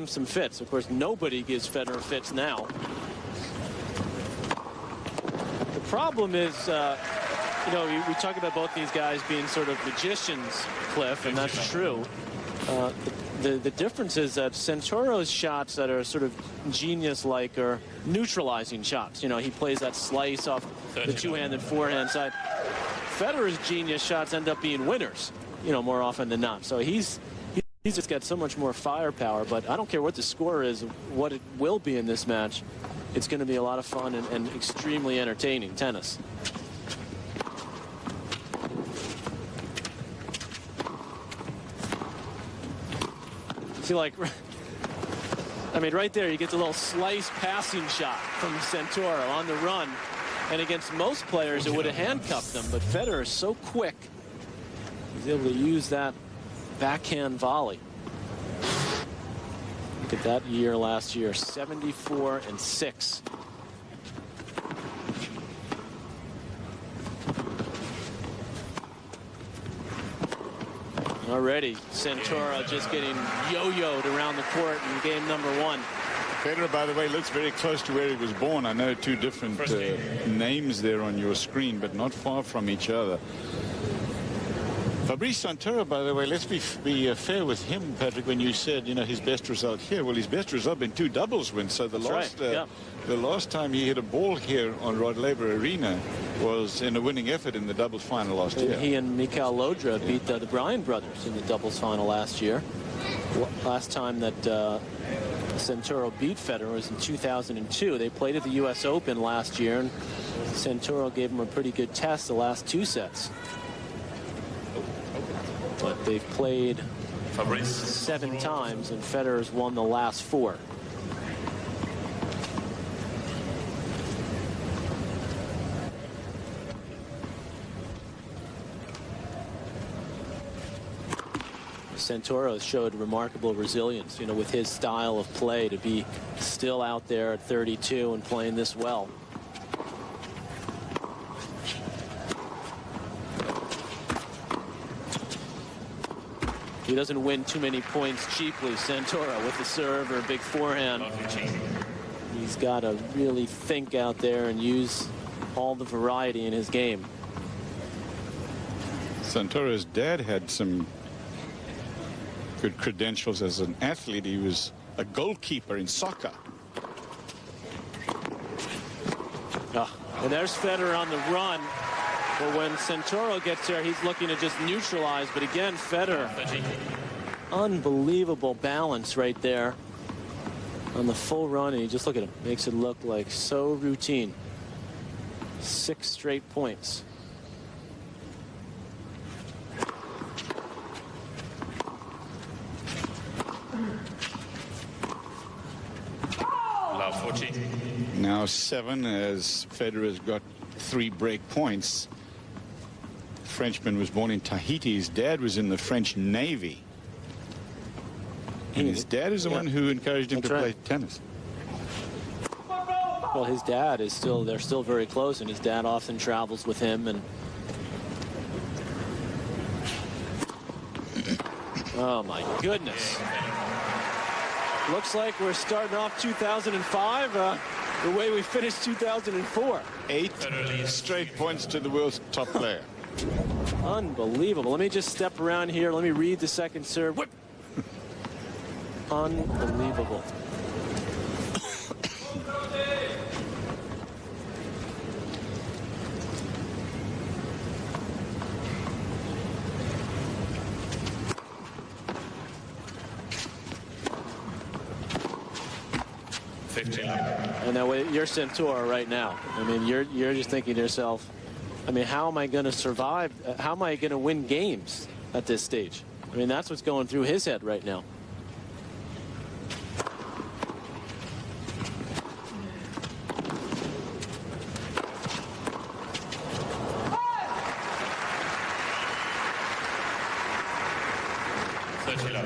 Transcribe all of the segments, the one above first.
him some fits. Of course, nobody gives Federer fits now. The problem is, you know, we talk about both these guys being sort of magicians, Cliff, and that's true. The difference is that Santoro's shots that are sort of genius-like are neutralizing shots. You know, he plays that slice off the two-handed forehand side. Federer's genius shots end up being winners, you know, more often than not. So he's just got so much more firepower. But I don't care what the score is, what it will be in this match. It's going to be a lot of fun and extremely entertaining tennis. See, like, I mean, right there, you get the little slice passing shot from Santoro on the run. And against most players, it would have handcuffed them. But Federer is so quick. He's able to use that backhand volley. Look at that year last year, 74-6. Already, Santoro just getting yo-yoed around the court in game number 1. Federer, by the way, looks very close to where he was born. I know two different names there on your screen, but not far from each other. Fabrice Santoro, by the way, let's be fair with him, Patrick, when you said, you know, his best result here. Well, his best result been 2 doubles wins. So the last time he hit a ball here on Rod Laver Arena was in a winning effort in the doubles final last year. He and Mikhail Lodra beat the Bryan brothers in the doubles final last year. Last time that Santoro beat Federer was in 2002. They played at the U.S. Open last year, and Santoro gave him a pretty good test the last 2 sets. But they've played 7 times, and Federer's won the last 4. Santoro showed remarkable resilience, you know, with his style of play to be still out there at 32 and playing this well. He doesn't win too many points cheaply, Santoro, with the serve or a big forehand. He's got to really think out there and use all the variety in his game. Santoro's dad had some good credentials as an athlete. He was a goalkeeper in soccer. And there's Federer on the run. But when Santoro gets there, he's looking to just neutralize. But again, Federer, unbelievable balance right there on the full run. And you just look at him, makes it look like so routine. 6 straight points. Now 7 as Federer's got 3 break points. Frenchman was born in Tahiti. His dad was in the French Navy. And his dad is the one who encouraged him to play tennis. Well, his dad is still, they're still very close, and his dad often travels with him. And oh my goodness. Looks like we're starting off 2005 the way we finished 2004. 8 straight points to the world's top player. Unbelievable. Let me just step around here. Let me read the second serve. Whip. Unbelievable. And now you're Santoro right now. I mean, you're just thinking to yourself, I mean, how am I going to survive? How am I going to win games at this stage? I mean, that's what's going through his head right now.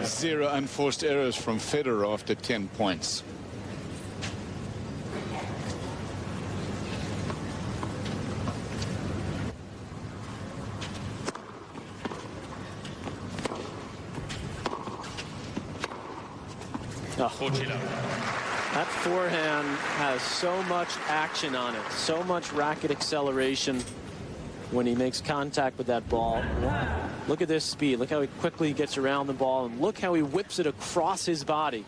Zero unforced errors from Federer after 10 points. Oh, That forehand has so much action on it, so much racket acceleration when he makes contact with that ball. Look at this speed. Look how he quickly gets around the ball, and look how he whips it across his body.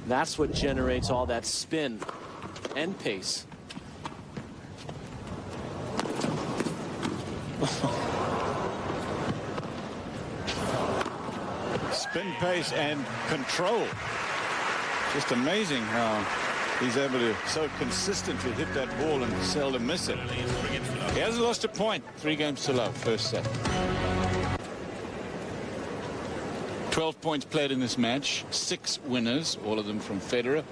That's what generates all that spin and pace. Spin, pace, and control. Just amazing how he's able to so consistently hit that ball and seldom miss it. He hasn't lost a point. 3 games to love, first set. 12 points played in this match. 6 winners, all of them from Federer.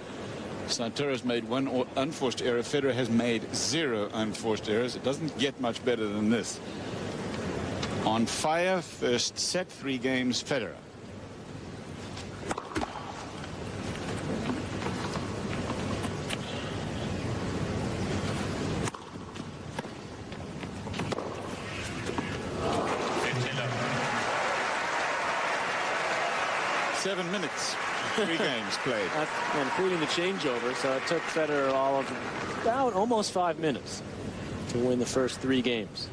Santoro's made 1 unforced error. Federer has made 0 unforced errors. It doesn't get much better than this. On fire, first set, 3 games, Federer. Seven minutes, 3 games played. Including the changeover, so it took Federer all of about almost 5 minutes to win the first 3 games.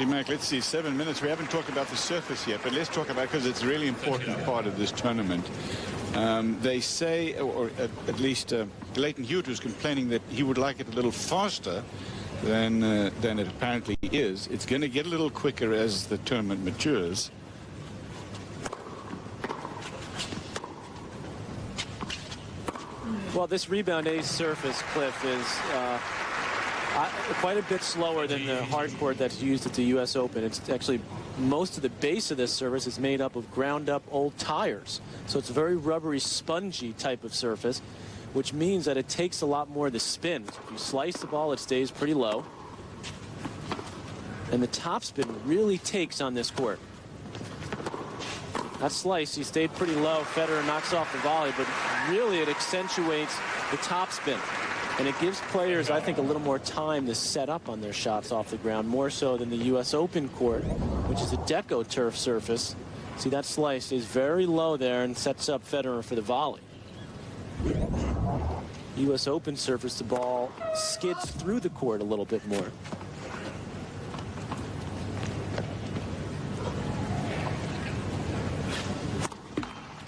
Mike, let's see, 7 minutes. We haven't talked about the surface yet, but let's talk about it because it's a really important part of this tournament. They say, or at least Leighton Hewitt was complaining that he would like it a little faster than it apparently is. It's going to get a little quicker as the tournament matures. Well, this rebound ace surface, Cliff, is quite a bit slower than the hard court that's used at the U.S. Open. It's actually, most of the base of this surface is made up of ground up old tires. So it's a very rubbery, spongy type of surface, which means that it takes a lot more of the spin. If you slice the ball, it stays pretty low. And the topspin really takes on this court. That slice, he stayed pretty low. Federer knocks off the volley, but really it accentuates the topspin. And it gives players, I think, a little more time to set up on their shots off the ground, more so than the U.S. Open court, which is a deco turf surface. See, that slice stays very low there and sets up Federer for the volley. U.S. Open surface, the ball skids through the court a little bit more.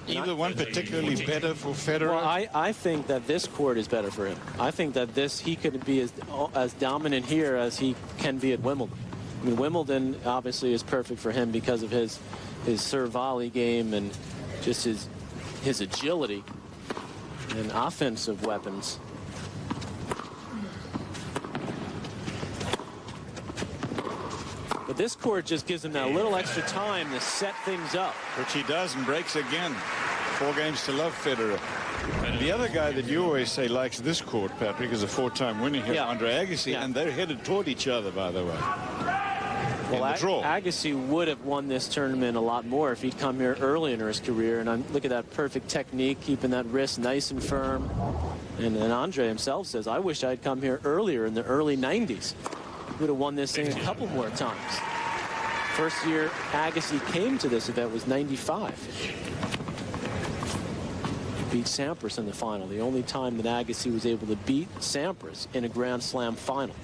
Either one particularly better for Federer? Well, I think that this court is better for him. I think that he could be as dominant here as he can be at Wimbledon. I mean, Wimbledon obviously is perfect for him because of his serve volley game and just his agility and offensive weapons. But this court just gives him that little extra time to set things up. Which he does and breaks again. 4 games to love, Federer. The other guy that you always say likes this court, Patrick, is a 4-time winner here, Andre Agassi, and they're headed toward each other, by the way. Well, Agassi would have won this tournament a lot more if he'd come here early in his career. And look at that perfect technique, keeping that wrist nice and firm. And Andre himself says, I wish I'd come here earlier in the early 90s. Would have won this thing a couple more times. First year Agassi came to this event was 95. Beat Sampras in the final. The only time that Agassi was able to beat Sampras in a Grand Slam final.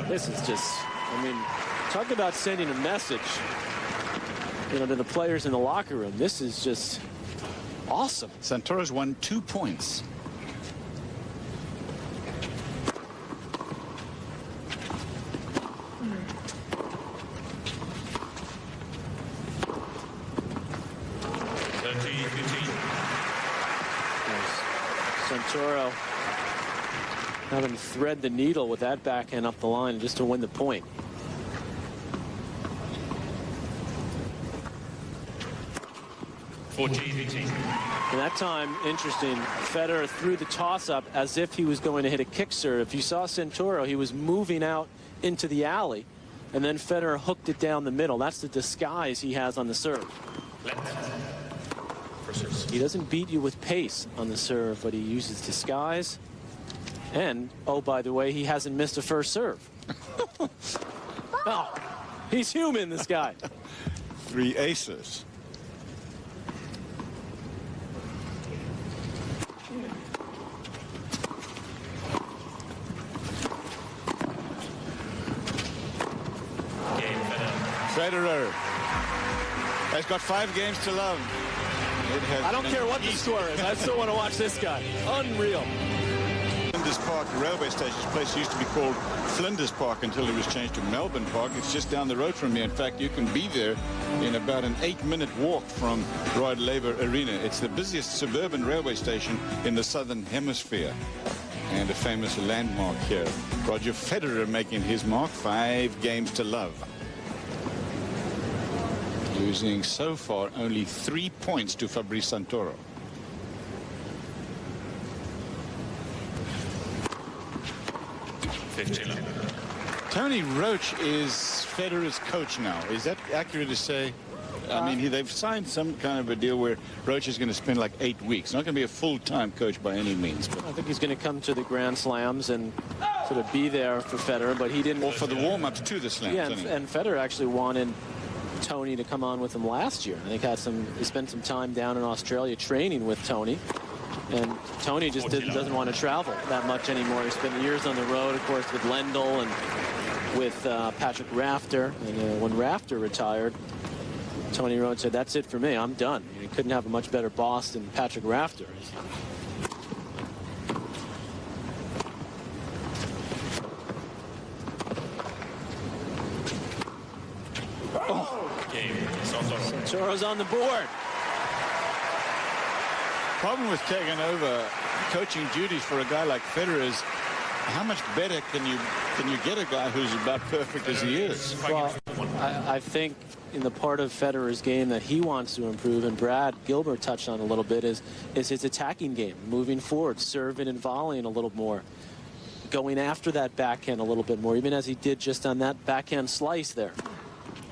This is just, I mean, talk about sending a message, to the players in the locker room. This is just awesome. Santoro's won 2 points. Santoro having to thread the needle with that backhand up the line just to win the point. And that time, interesting, Federer threw the toss-up as if he was going to hit a kick serve. If you saw Santoro, he was moving out into the alley and then Federer hooked it down the middle. That's the disguise he has on the serve. He doesn't beat you with pace on the serve, but he uses disguise. And, oh, by the way, he hasn't missed a first serve. Oh, he's human, this guy. 3 aces. Federer has got 5 games to love. I don't care what the score is. I still want to watch this guy. Unreal. Flinders Park railway station. This place used to be called Flinders Park until it was changed to Melbourne Park. It's just down the road from here. In fact, you can be there in about an 8-minute walk from Rod Laver Arena. It's the busiest suburban railway station in the southern hemisphere and a famous landmark here. Roger Federer making his mark, 5 games to love. Losing so far only 3 points to Fabrice Santoro. Tony Roach is Federer's coach now. Is that accurate to say? I mean, they've signed some kind of a deal where Roach is going to spend like 8 weeks. Not going to be a full-time coach by any means. But I think he's going to come to the Grand Slams and sort of be there for Federer, but he didn't. Or for the warm-ups to the Slams. Yeah, anyway. and Federer actually wanted Tony to come on with him last year. I think he spent some time down in Australia training with Tony. And Tony just doesn't want to travel that much anymore. He spent years on the road, of course, with Lendl and with Patrick Rafter. And when Rafter retired, Tony Roach said, "That's it for me. I'm done." He couldn't have a much better boss than Patrick Rafter. Santoro's on the board. Problem with taking over coaching duties for a guy like Federer is how much better can you get a guy who's about perfect as he is? Well, I think in the part of Federer's game that he wants to improve, and Brad Gilbert touched on a little bit, is his attacking game, moving forward, serving and volleying a little more, going after that backhand a little bit more, even as he did just on that backhand slice there.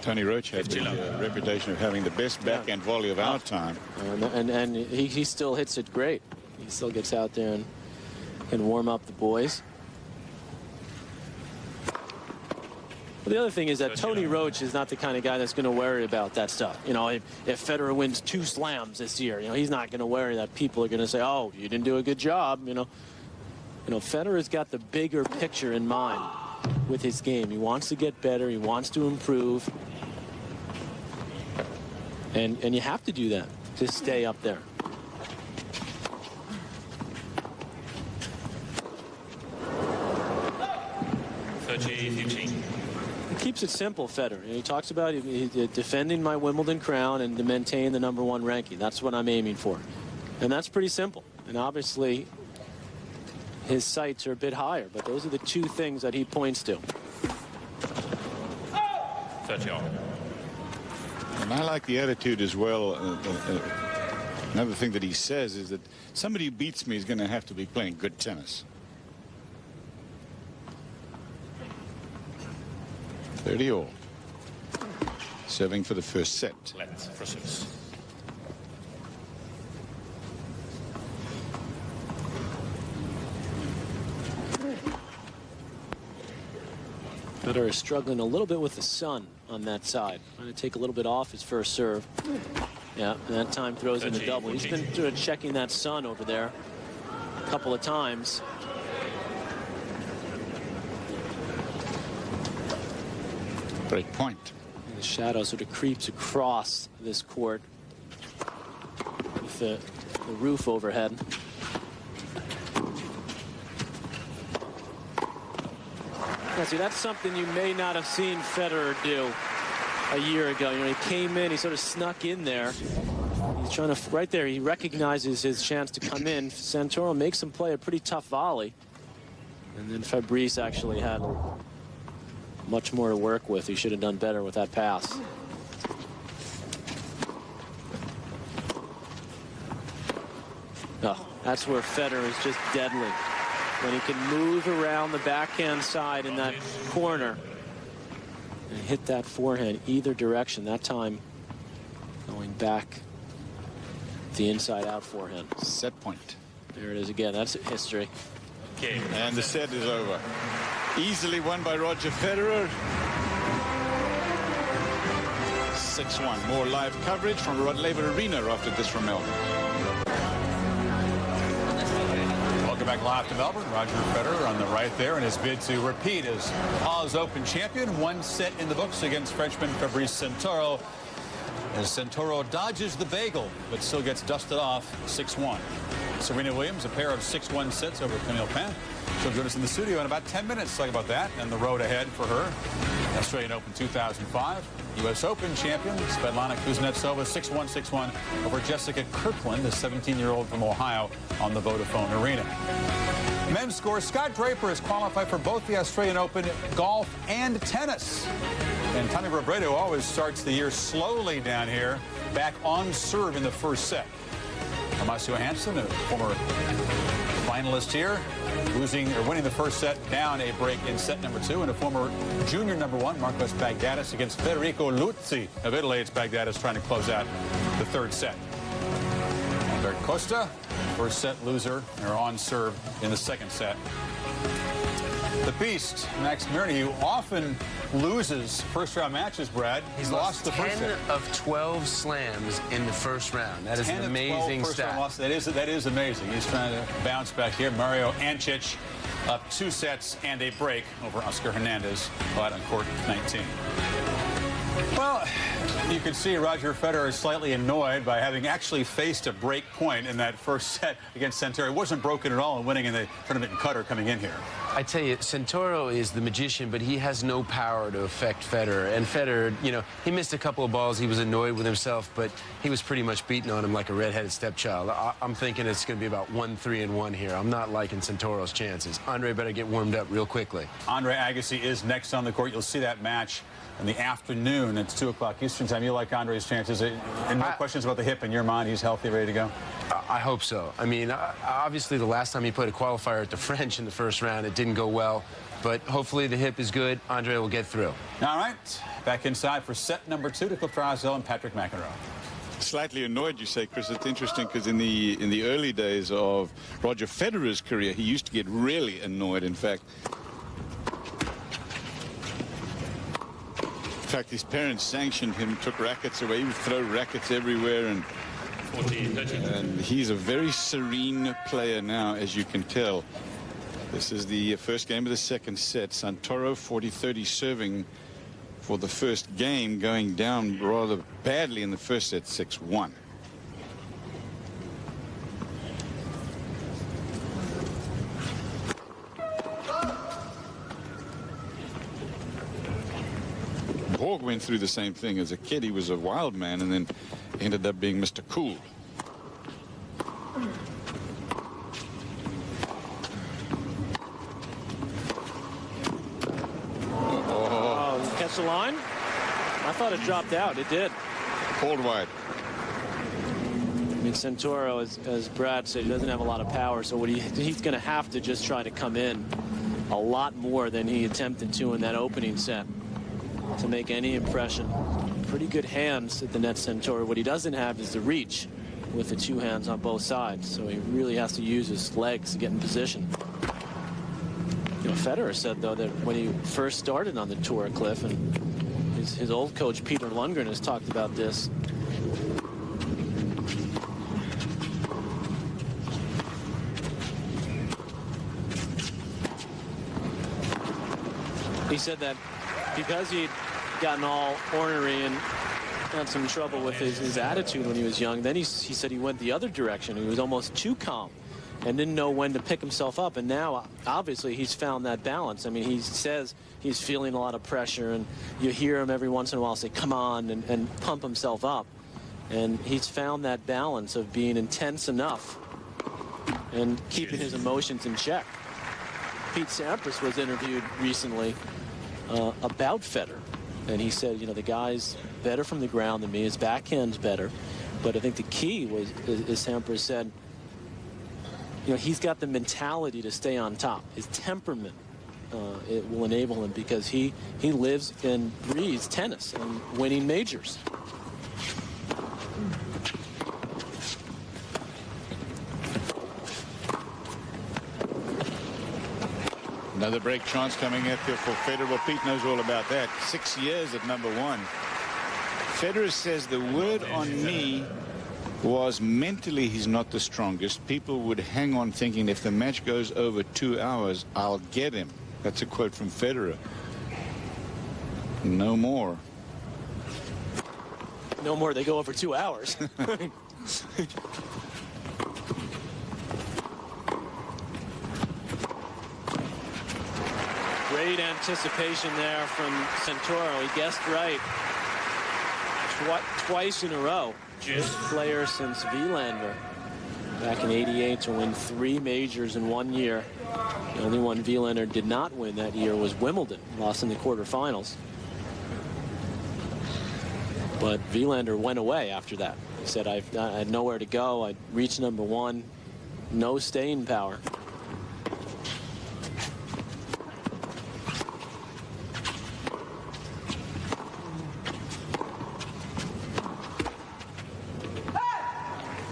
Tony Roach had the reputation of having the best backhand volley of our time. And he still hits it great. He still gets out there and can warm up the boys. But the other thing is that Tony Roach is not the kind of guy that's going to worry about that stuff. You know, if Federer wins 2 slams this year, you know, he's not going to worry that people are going to say, "Oh, you didn't do a good job." You know, Federer's got the bigger picture in mind with his game. He wants to get better. He wants to improve. And you have to do that to stay up there. He keeps it simple, Federer. He talks about defending my Wimbledon crown and to maintain the #1 ranking. That's what I'm aiming for. And that's pretty simple. And obviously, his sights are a bit higher, but those are the 2 things that he points to. 30 on. And I like the attitude as well. Another thing that he says is that somebody who beats me is going to have to be playing good tennis. 30 all. Serving for the first set. Let's proceed. Federer is struggling a little bit with the sun on that side. Trying to take a little bit off his first serve. Yeah, and that time throws in the double. He's been sort of checking that sun over there a couple of times. Break point. And the shadow sort of creeps across this court with the roof overhead. Now, see, that's something you may not have seen Federer do a year ago. You know, he came in, he sort of snuck in there. He's trying to, right there, he recognizes his chance to come in. Santoro makes him play a pretty tough volley. And then Fabrice actually had much more to work with. He should have done better with that pass. Oh, that's where Federer is just deadly. When he can move around the backhand side in that corner hit that forehand either direction. That time going back the inside-out forehand. Set point. There it is again. That's history. Game. And the set is over. Easily won by Roger Federer. 6-1. More live coverage from Rod Laver Arena after this from Melbourne. Welcome back live to Melbourne. Roger Federer on the right there in his bid to repeat as Oz Open champion. 1 set in the books against Frenchman Fabrice Santoro. As Santoro dodges the bagel, but still gets dusted off 6-1. Serena Williams, a pair of 6-1 sets over Camille Payne. She'll join us in the studio in about 10 minutes to talk about that and the road ahead for her. Australian Open 2005. U.S. Open champion Svetlana Kuznetsova 6-1, 6-1 over Jessica Kirkland, the 17-year-old from Ohio, on the Vodafone Arena. Men's score, Scott Draper is qualified for both the Australian Open golf and tennis. And Tommy Robredo always starts the year slowly down here, back on serve in the first set. Amasio Hansen, a former finalist here, winning the first set, down a break in set number 2, and a former junior number 1, Marcos Bagdatis, against Federico Luzzi of Italy. It's Bagdatis trying to close out the third set. Albert Costa, first set loser, or on serve in the second set. The beast, Max Mirny, who often loses first-round matches, Brad. He's lost the first 10 of 12 slams in the first round. That is an amazing stat. That is amazing. He's trying to bounce back here. Mario Ancic up 2 sets and a break over Oscar Hernandez out on court 19. Well, you can see Roger Federer is slightly annoyed by having actually faced a break point in that first set against Santoro. He wasn't broken at all and winning in the tournament in Qatar coming in here. I tell you, Santoro is the magician, but he has no power to affect Federer. And Federer, you know, he missed a couple of balls. He was annoyed with himself, but he was pretty much beating on him like a redheaded stepchild. I'm thinking it's going to be about 1-3-1 here. I'm not liking Santoro's chances. Andre better get warmed up real quickly. Andre Agassi is next on the court. You'll see that match in the afternoon. It's 2 o'clock Eastern time. You like Andre's chances? And no questions about the hip in your mind? He's healthy, ready to go? I hope so. I mean, obviously the last time he played a qualifier at the French in the first round, it didn't go well. But hopefully the hip is good. Andre will get through. All right. Back inside for set number 2 to Cliff Drysdale and Patrick McEnroe. Slightly annoyed, you say, Chris. It's interesting because in the early days of Roger Federer's career, he used to get really annoyed. In fact, his parents sanctioned him, took rackets away. He would throw rackets everywhere, and he's a very serene player now, as you can tell. This is the first game of the second set. Santoro 40-30 serving for the first game, going down rather badly in the first set, 6-1. Borg went through the same thing as a kid. He was a wild man and then ended up being Mr. Cool. Oh, catch the line? I thought it dropped out. It did. Called wide. I mean, Santoro, as Brad said, he doesn't have a lot of power, so he's going to have to just try to come in a lot more than he attempted to in that opening set to make any impression. Pretty good hands at the net, Santoro. What he doesn't have is the reach with the 2 hands on both sides, so he really has to use his legs to get in position. You know, Federer said, though, that when he first started on the tour, Cliff, and his old coach Peter Lundgren has talked about this. He said that because he'd gotten all ornery and had some trouble with his attitude when he was young, then he said he went the other direction. He was almost too calm and didn't know when to pick himself up. And now, obviously, he's found that balance. I mean, he says he's feeling a lot of pressure, and you hear him every once in a while say, come on, and pump himself up. And he's found that balance of being intense enough and keeping his emotions in check. Pete Sampras was interviewed recently about Federer, and he said, you know, the guy's better from the ground than me. His backhand's better. But I think the key was, as Sampras said, you know, he's got the mentality to stay on top. His temperament it will enable him, because he lives and breathes tennis and winning majors. Another break chance coming up here for Federer. Pete knows all about that. 6 years at number 1. Federer says the word on me was mentally he's not the strongest. People would hang on thinking if the match goes over 2 hours, I'll get him. That's a quote from Federer. No more. No more. They go over 2 hours. Great anticipation there from Santoro. He guessed right. Twice in a row. First player since Wilander back in '88 to win 3 majors in 1 year. The only one Wilander did not win that year was Wimbledon, lost in the quarterfinals. But Wilander went away after that. He said, I had nowhere to go. I reached number 1. No staying power.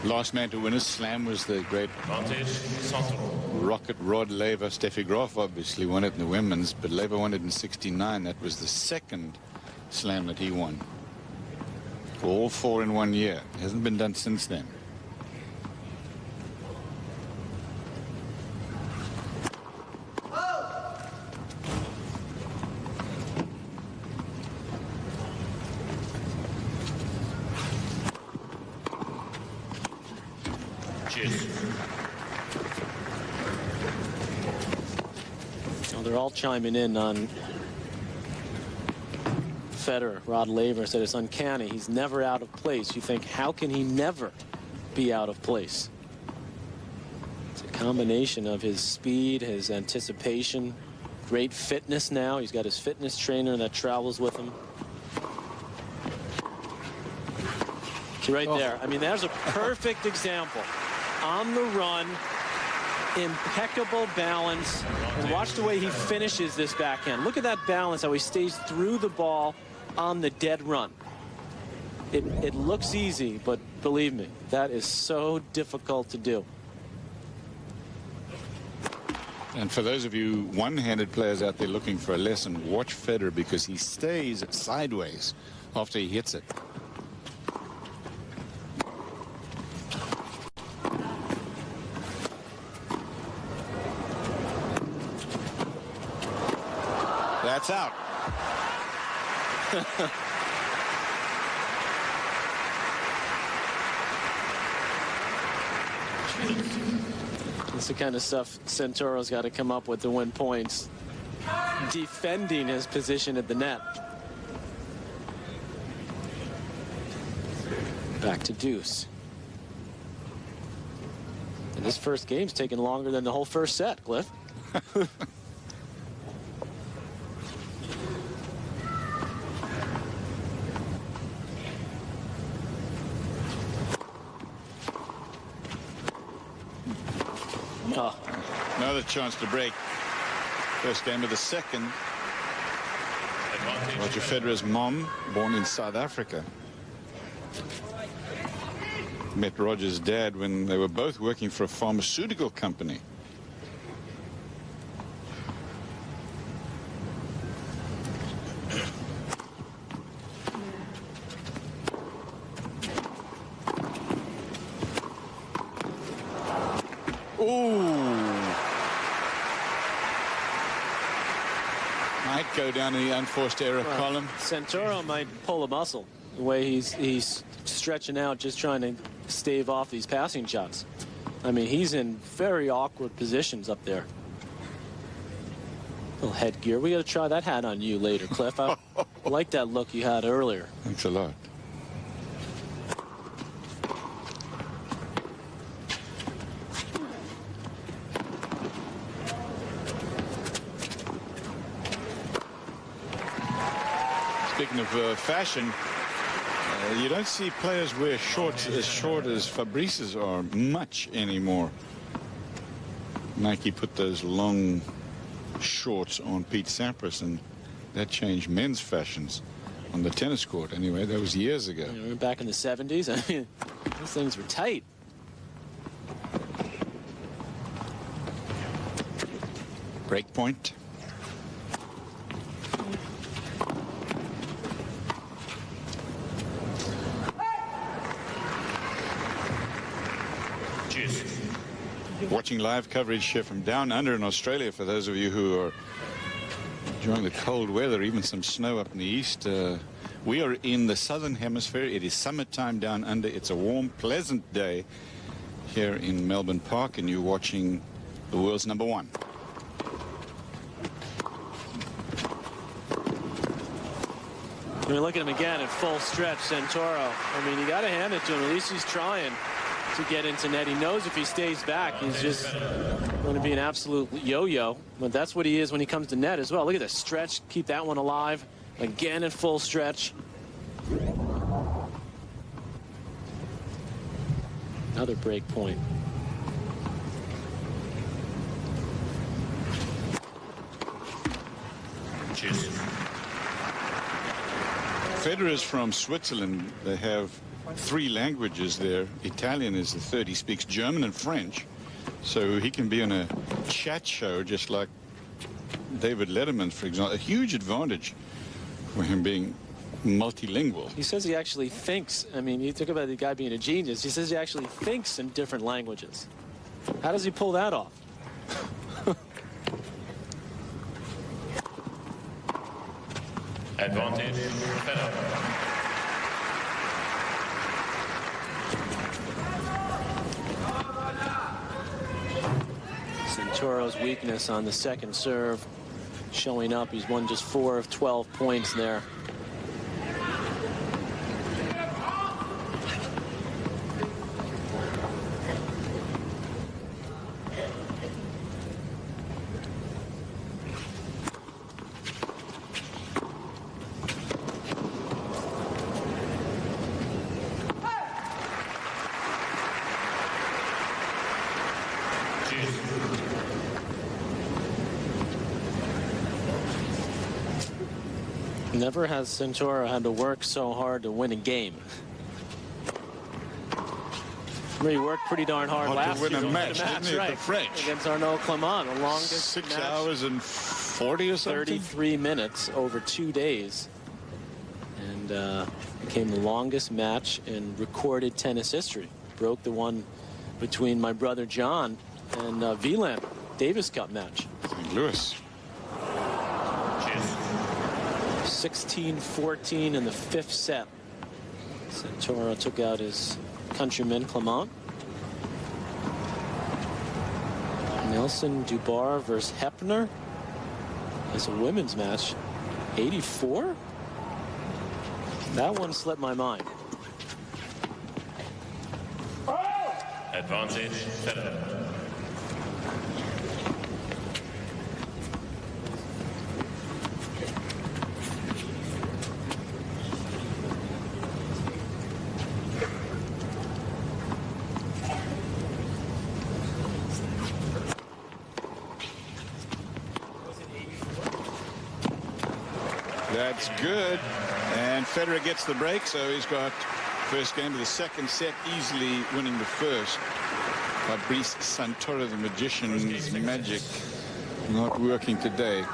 Last man to win a slam was the great rocket Rod Laver. Steffi Graf obviously won it in the women's, but Laver won it in '69. That was the second slam that he won. All 4 in 1 year. It hasn't been done since then. Well, they're all chiming in on Federer. Rod Laver said it's uncanny. He's never out of place. You think, how can he never be out of place? It's a combination of his speed, his anticipation, great fitness now. He's got his fitness trainer that travels with him. Right there. I mean, there's a perfect example. On the run, impeccable balance, and watch the way he finishes this backhand. Look at that balance, how he stays through the ball on the dead run. It looks easy, but believe me, that is so difficult to do. And for those of you one-handed players out there looking for a lesson, watch Federer, because he stays sideways after he hits it. That's out. It's the kind of stuff Santoro's got to come up with to win points. Defending his position at the net. Back to deuce. And this first game's taken longer than the whole first set, Cliff. Another chance to break. First game of the second. Roger Federer's mom, born in South Africa. Met Roger's dad when they were both working for a pharmaceutical company. Might go down in the unforced error column. Santoro might pull a muscle the way he's stretching out, just trying to stave off these passing shots. I mean, he's in very awkward positions up there. Little headgear. We got to try that hat on you later, Cliff. I like that look you had earlier. Thanks a lot. Speaking of fashion, you don't see players wear shorts as short as Fabrice's are much anymore. Nike put those long shorts on Pete Sampras, and that changed men's fashions on the tennis court. Anyway, that was years ago. You know, back in the 70s, I mean, those things were tight. Break point. Cheers. Watching live coverage here from down under in Australia, for those of you who are enjoying the cold weather, even some snow up in the east. We are in the southern hemisphere. It is summertime down under. It's a warm, pleasant day here in Melbourne Park, and you're watching the world's #1. I mean, look at him again at full stretch, Santoro. I mean, you got to hand it to him. At least he's trying to get into net. He knows if he stays back, he's just going to be an absolute yo-yo. But that's what he is when he comes to net as well. Look at the stretch. Keep that one alive. Again at full stretch. Another break point. Cheers. Federer's from Switzerland. They have 3 languages there. Italian is the third. He speaks German and French. So he can be on a chat show just like David Letterman, for example. A huge advantage for him being multilingual. He says he actually thinks. I mean, you talk about the guy being a genius. He says he actually thinks in different languages. How does he pull that off? Advantage, Federer. Santoro's weakness on the second serve showing up. He's won just 4 of 12 points there. Never has Santoro had to work so hard to win a game. He worked pretty darn hard last to win year. a match, didn't he, right, the French? Against Arnaud Clément, the longest 6 match, hours and 40 or something? 33 minutes over 2 days. And became the longest match in recorded tennis history. Broke the one between my brother John and Wieland, Davis Cup match. St. Louis. 16-14 in the 5th set. Santoro took out his countryman Clément. Nelson Dubar versus Hepner. It's a women's match. 84? That one slipped my mind. Advantage, Federer. That's good. And Federer gets the break, so he's got first game of the second set, easily winning the first. Fabrice Santoro, the magician's magic, not working today.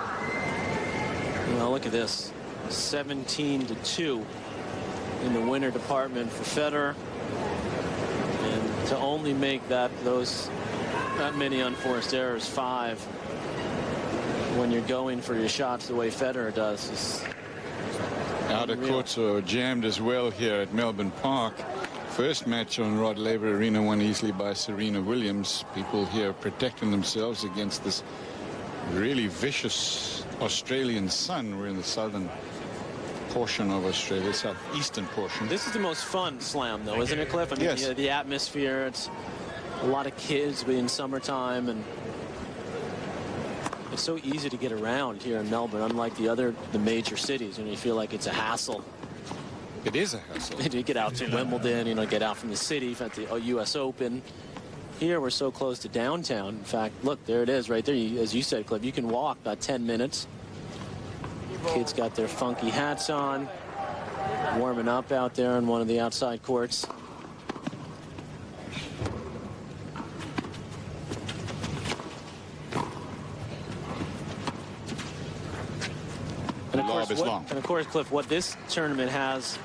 Well, look at this. 17-2 in the winner department for Federer. And to only make that many unforced errors, 5, when you're going for your shots the way Federer does, is Outer courts are jammed as well here at Melbourne Park. First match on Rod Laver Arena won easily by Serena Williams. People here protecting themselves against this really vicious Australian sun. We're in the southern portion of Australia, southeastern portion. This is the most fun slam, though, isn't it, Cliff? I mean, yes. The atmosphere, it's a lot of kids being summertime, and it's so easy to get around here in Melbourne, unlike the major cities, and you feel like it's a hassle. It is a hassle. You get out to Wimbledon, get out from the city at the U.S. Open. here, we're so close to downtown. In fact, look, there it is right there. As you said, Cliff, you can walk about 10 minutes. Kids got their funky hats on, warming up out there in one of the outside courts. And of course, Cliff, what this tournament has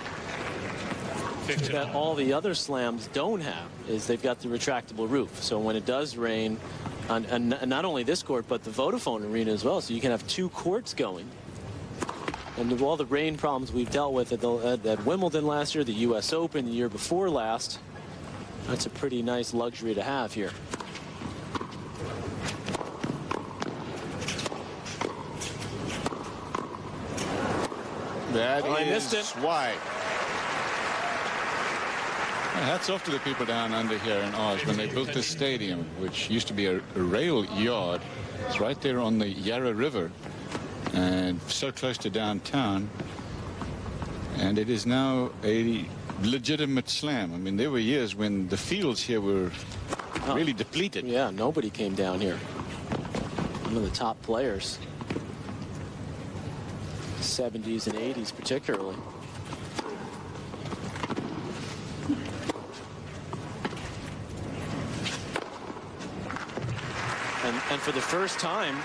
that all the other slams don't have is they've got the retractable roof. So when it does rain, and not only this court, but the Vodafone Arena as well, so you can have 2 courts going. And of all the rain problems we've dealt with at Wimbledon last year, the U.S. Open the year before last, that's a pretty nice luxury to have here. That I missed it. Wide. Hats off to the people down under here in Oz when they built this stadium, which used to be a rail yard. It's right there on the Yarra River and so close to downtown. And it is now a legitimate slam. I mean, there were years when the fields here were really depleted. Yeah, nobody came down here. One of the top players. 70s and 80s particularly. And for the first time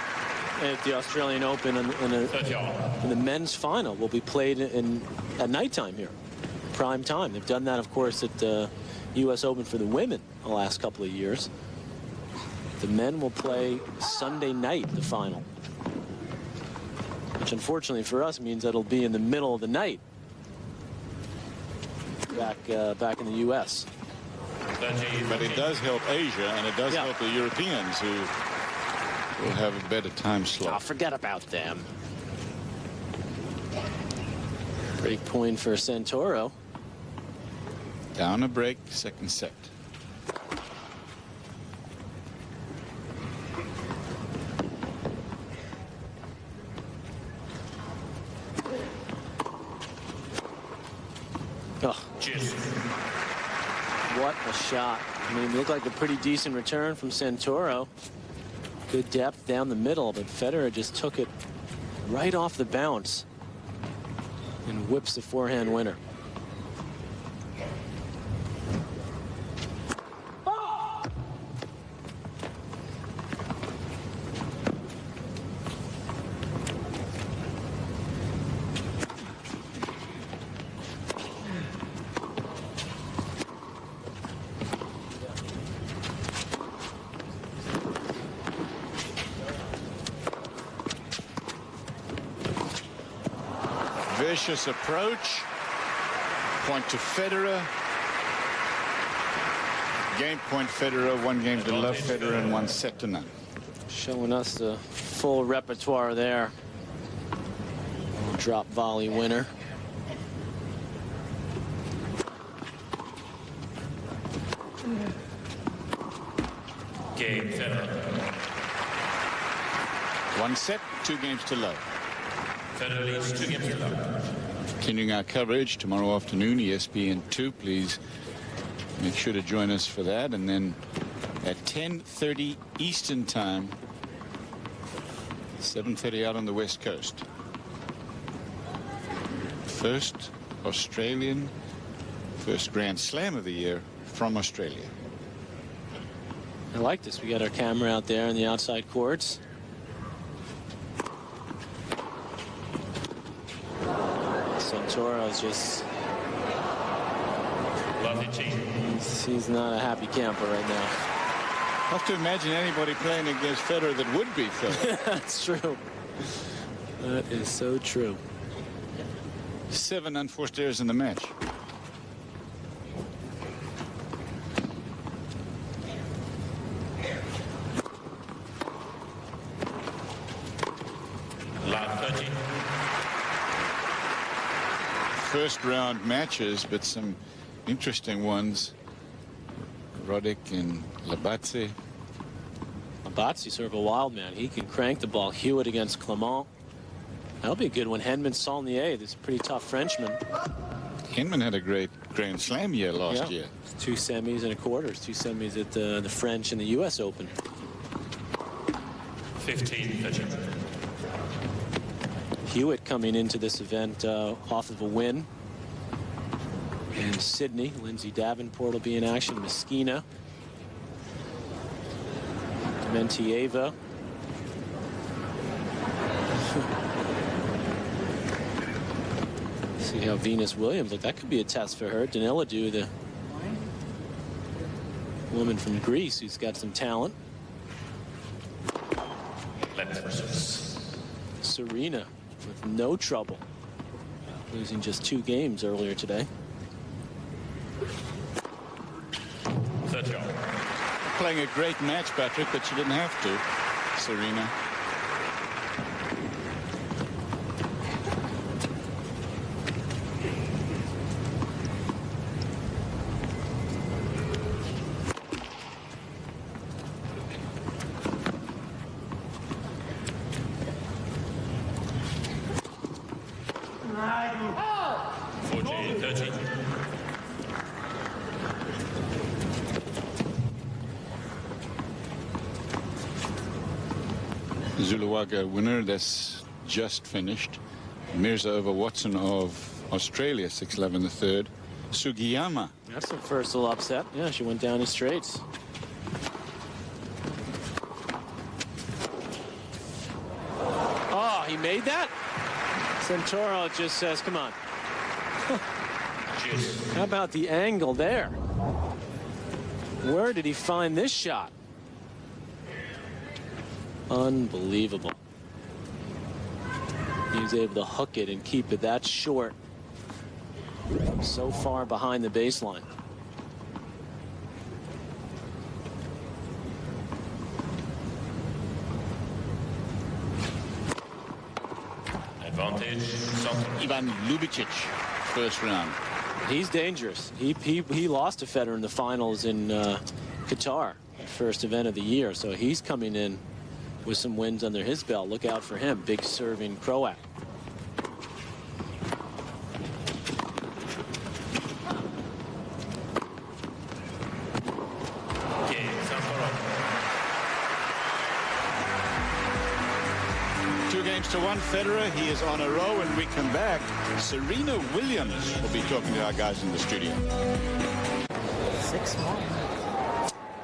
at the Australian Open in the men's final will be played at nighttime here, prime time. They've done that, of course, at the U.S. Open for the women the last couple of years. The men will play Sunday night, the final, which unfortunately for us means that it'll be in the middle of the night back in the U.S. But it does help Asia, and it does help the Europeans, who will have a better time slot. Oh, forget about them. Break point for Santoro. Down a break, second set. Oh. What a shot. I mean, it looked like a pretty decent return from Santoro. Good depth down the middle, but Federer just took it right off the bounce and whips the forehand winner. Vicious approach. Point to Federer. Game point Federer. 1 game to love Federer and 1 set to none. Showing us the full repertoire there. Drop volley winner. Game Federer. 1 set, 2 games to love. Federer leads 2 games to love. Continuing our coverage tomorrow afternoon, ESPN2. Please make sure to join us for that. And then at 10:30 Eastern Time, 7:30 out on the West Coast. First Australian, first Grand Slam of the year from Australia. I like this. We got our camera out there in the outside courts. Santoro's just... Lovely team. He's not a happy camper right now. I have to imagine anybody playing against Federer that would be Phil. That's true. That is so true. 7 unforced errors in the match. Line 13. First round matches, but some interesting ones. Roddick and Labatze. Labatze, sort of a wild man. He can crank the ball. Hewitt against Clement. That'll be a good one. Henman Saulnier, this pretty tough Frenchman. Hinman had a great Grand Slam year last year. 2 semis and a quarters. 2 semis at the French and the U.S. Open. 15-30. Hewitt coming into this event off of a win. And Sydney, Lindsay Davenport will be in action. Messina. Mentieva. See how Venus Williams, look, that could be a test for her. Danilou, the woman from Greece who's got some talent. Serena with no trouble, losing just 2 games earlier today. Playing a great match, Patrick, but she didn't have to. Serena. Zuluaga winner that's just finished. Mirza over Watson of Australia, 6-11 the third. Sugiyama. That's the first little upset. Yeah, she went down in straights. Oh, he made that? Santoro just says, come on. How about the angle there? Where did he find this shot? Unbelievable. He was able to hook it and keep it that short. So far behind the baseline. Advantage, Santoro. Ivan Lubicic, first round. He's dangerous. He lost to Federer in the finals in Qatar, first event of the year. So he's coming in with some wins under his belt. Look out for him. Big serving Croat. Game, Santoro. 2-1 Federer. He is on a row. When we come back, Serena Williams will be talking to our guys in the studio. 6-1.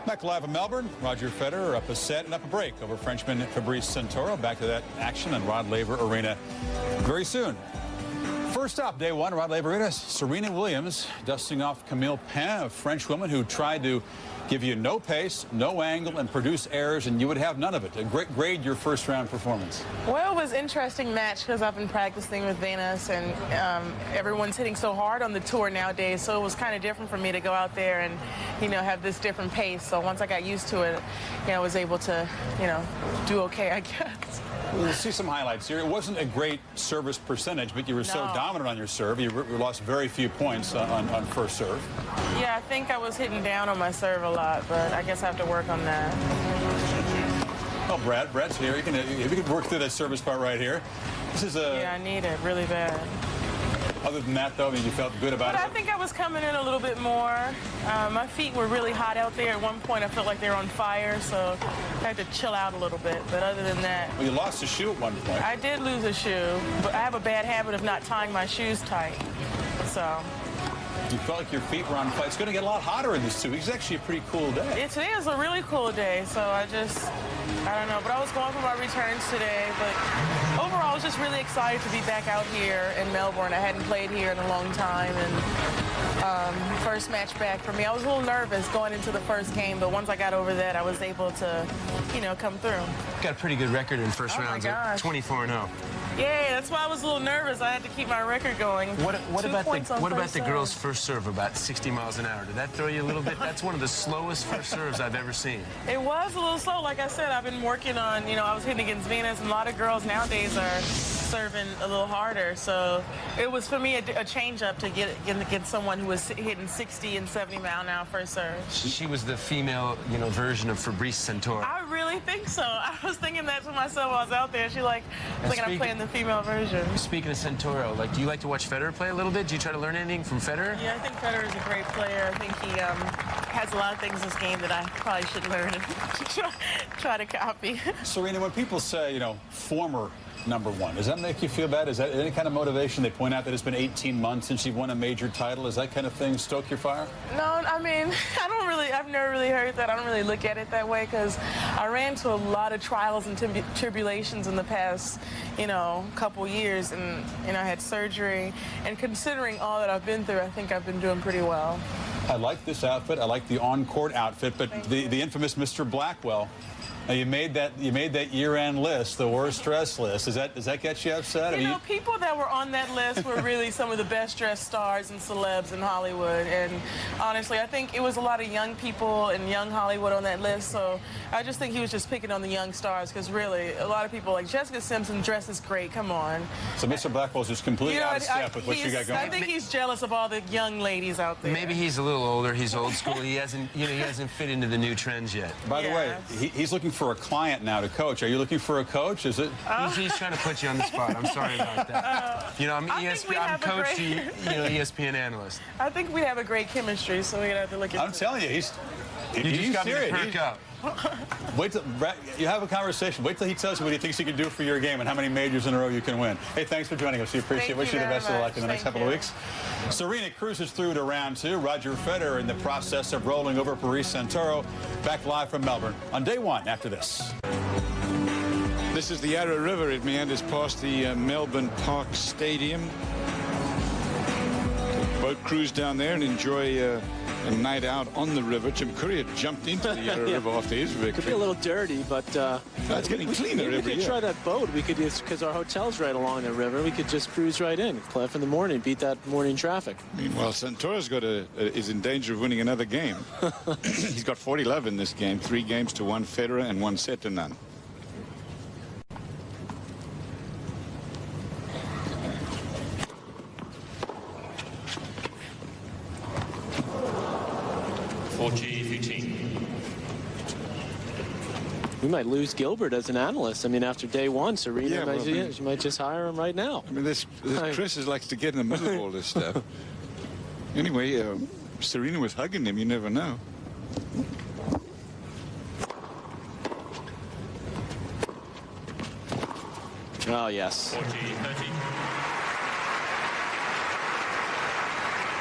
Back live in Melbourne, Roger Federer up a set and up a break over Frenchman Fabrice Santoro. Back to that action in Rod Laver Arena very soon. First up, day 1, Rod Laver Arena, Serena Williams dusting off Camille Pain, a French woman who tried to give you no pace, no angle, and produce errors, and you would have none of it. A great grade your first round performance. Well, it was an interesting match because I've been practicing with Venus, and everyone's hitting so hard on the tour nowadays, so it was kind of different for me to go out there and, have this different pace. So once I got used to it, I was able to, do okay, I guess. We'll see some highlights here. It wasn't a great service percentage, but you were so dominant on your serve. You lost very few points on first serve. Yeah, I think I was hitting down on my serve a lot, but I guess I have to work on that. Oh, Brad's here. We can work through that service part right here. This is a... Yeah, I need it really bad. Other than that, though, you felt good about it? I think I was coming in a little bit more. My feet were really hot out there. At one point, I felt like they were on fire, so I had to chill out a little bit. But other than that... Well, you lost a shoe at one point. I did lose a shoe, but I have a bad habit of not tying my shoes tight. So... You felt like your feet were on fire. It's going to get a lot hotter in this 2 weeks. It's actually a pretty cool day. Today is a really cool day, so I don't know. But I was going for my returns today. But overall, I was just really excited to be back out here in Melbourne. I hadn't played here in a long time, and first match back for me. I was a little nervous going into the first game, but once I got over that, I was able to, come through. Got a pretty good record in first rounds, 24-0. Yeah, that's why I was a little nervous. I had to keep my record going. What about the girl's first serve about 60 miles an hour? Did that throw you a little bit? That's one of the slowest first serves I've ever seen. It was a little slow. Like I said, I've been working on, I was hitting against Venus, and a lot of girls nowadays are serving a little harder. So it was, for me, a change-up to get someone who was hitting 60 and 70 mile an hour first serve. She was the female, version of Fabrice Santoro. I really really think so. I was thinking that to myself while I was out there. She like thinking I'm playing the female version. Speaking of Santoro, like, do you like to watch Federer play a little bit? Do you try to learn anything from Federer? Yeah, I think Federer is a great player. I think he has a lot of things in this game that I probably should learn and try to copy. Serena, when people say, you know, former #1, does that make you feel bad? Is that any kind of motivation? They point out that it's been 18 months since you've won a major title. Is that kind of thing stoke your fire? No, I mean, I've never really heard that. I don't really look at it that way because I ran into a lot of trials and tribulations in the past, you know, couple years, and, you know, I had surgery. And considering all that I've been through, I think I've been doing pretty well. I like this outfit. I like the on-court outfit, but the infamous Mr. Blackwell. Now, you made that year-end list, the worst dress list. Does that get you upset? You know, people that were on that list were really some of the best-dressed stars and celebs in Hollywood. And honestly, I think it was a lot of young people in young Hollywood on that list. So I just think he was just picking on the young stars because really, a lot of people like Jessica Simpson dresses great. Come on. So Mr. Blackwell's just completely out of step with what you got going. I think he's jealous of all the young ladies out there. Maybe he's a little older. He's old school. He hasn't fit into the new trends yet. By the way, he's looking for a client now to coach. Are you looking for a coach? Is it? He's trying to put you on the spot. I'm sorry about that. You know, I'm coach to, ESPN analyst. I think we have a great chemistry, so we're gonna have to look at. I'm telling you, he's got serious. me to perk up. Wait till you have a conversation. Wait till he tells you what he thinks he can do for your game and how many majors in a row you can win. Hey, thanks for joining us. We appreciate it. Wish you the best of luck in the next couple of weeks. Serena cruises through to round 2. Roger Federer in the process of rolling over Paris Santoro. Back live from Melbourne on day 1 after this. This is the Yarra River. It meanders past the Melbourne Park Stadium. Boat cruise down there and enjoy a night out on the river. Jim Courier jumped into the Yarra River after his victory. Could be a little dirty, but it's getting cleaner we could try that boat. We could just, because our hotel's right along the river, we could just cruise right in, Cliff, in the morning, beat that morning traffic. Meanwhile, Santoro's is in danger of winning another game. He's got 40 love in this game, 3 games to 1 Federer and 1 set to none. We might lose Gilbert as an analyst. I mean, after day 1, Serena she might just hire him right now. I mean, this Chris likes to get in the middle of all this stuff. Anyway, Serena was hugging him. You never know. Oh, yes. 40-30.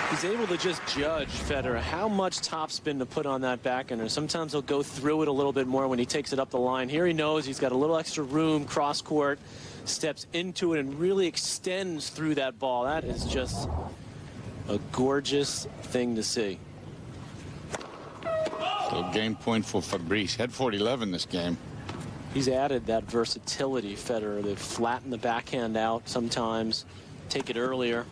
He's able to just judge Federer how much topspin to put on that backhander. Sometimes he'll go through it a little bit more when he takes it up the line. Here he knows he's got a little extra room, cross court, steps into it and really extends through that ball. That is just a gorgeous thing to see. So game point for Fabrice. Had 40 love in this game. He's added that versatility, Federer. They flatten the backhand out sometimes, take it earlier.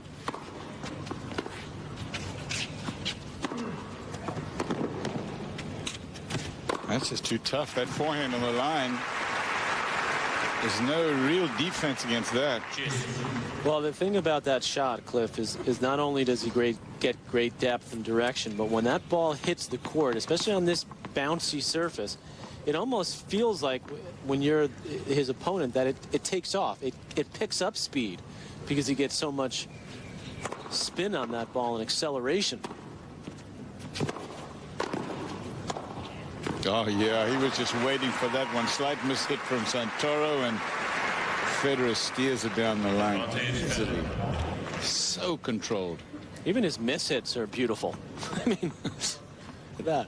That's just too tough. That forehand on the line. There's no real defense against that. Well, the thing about that shot, Cliff, is not only does he get great depth and direction, but when that ball hits the court, especially on this bouncy surface, it almost feels like when you're his opponent that it takes off. It picks up speed because he gets so much spin on that ball and acceleration. Oh, yeah, he was just waiting for that one. Slight mishit from Santoro, and Federer steers it down the line easily. So controlled. Even his mishits are beautiful. I mean, look at that.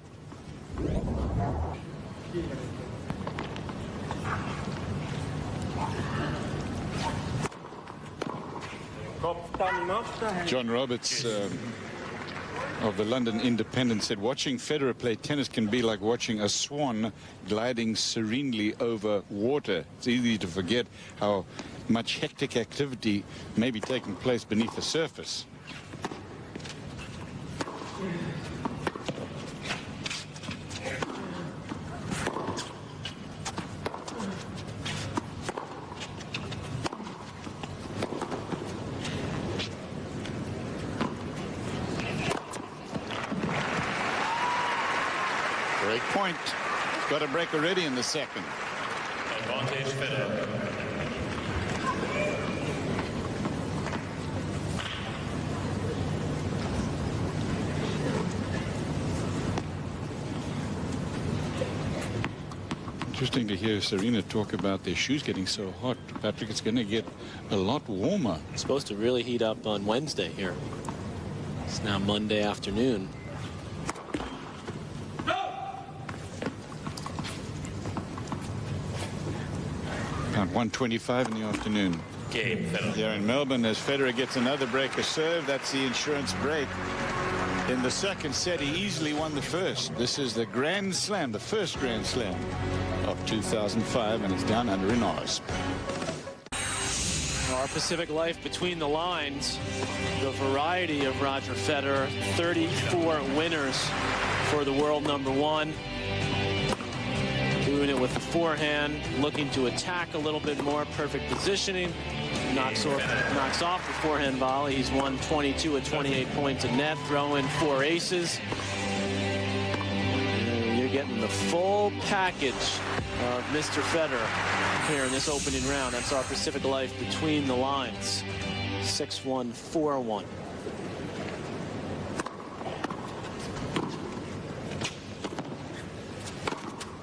John Roberts of the London Independent said watching Federer play tennis can be like watching a swan gliding serenely over water. It's easy to forget how much hectic activity may be taking place beneath the surface. Great point. Got a break already in the second. Advantage Federer. Interesting to hear Serena talk about their shoes getting so hot. Patrick, it's going to get a lot warmer. It's supposed to really heat up on Wednesday here. It's now Monday afternoon. About 1:25 in the afternoon. Game Federer. Here in Melbourne, as Federer gets another break a serve, that's the insurance break. In the second set, he easily won the first. This is the Grand Slam, the first Grand Slam of 2005, and it's down under in Oz. Our Pacific Life between the lines. The variety of Roger Federer. 34 winners for the world #1. Doing it with the forehand, looking to attack a little bit more. Perfect positioning. Knocks off the forehand volley. He's won 22 of 28 points a net. Throw in 4 aces. And you're getting the full package of Mr. Federer here in this opening round. That's our Pacific Life between the lines. 6-1, 4-1.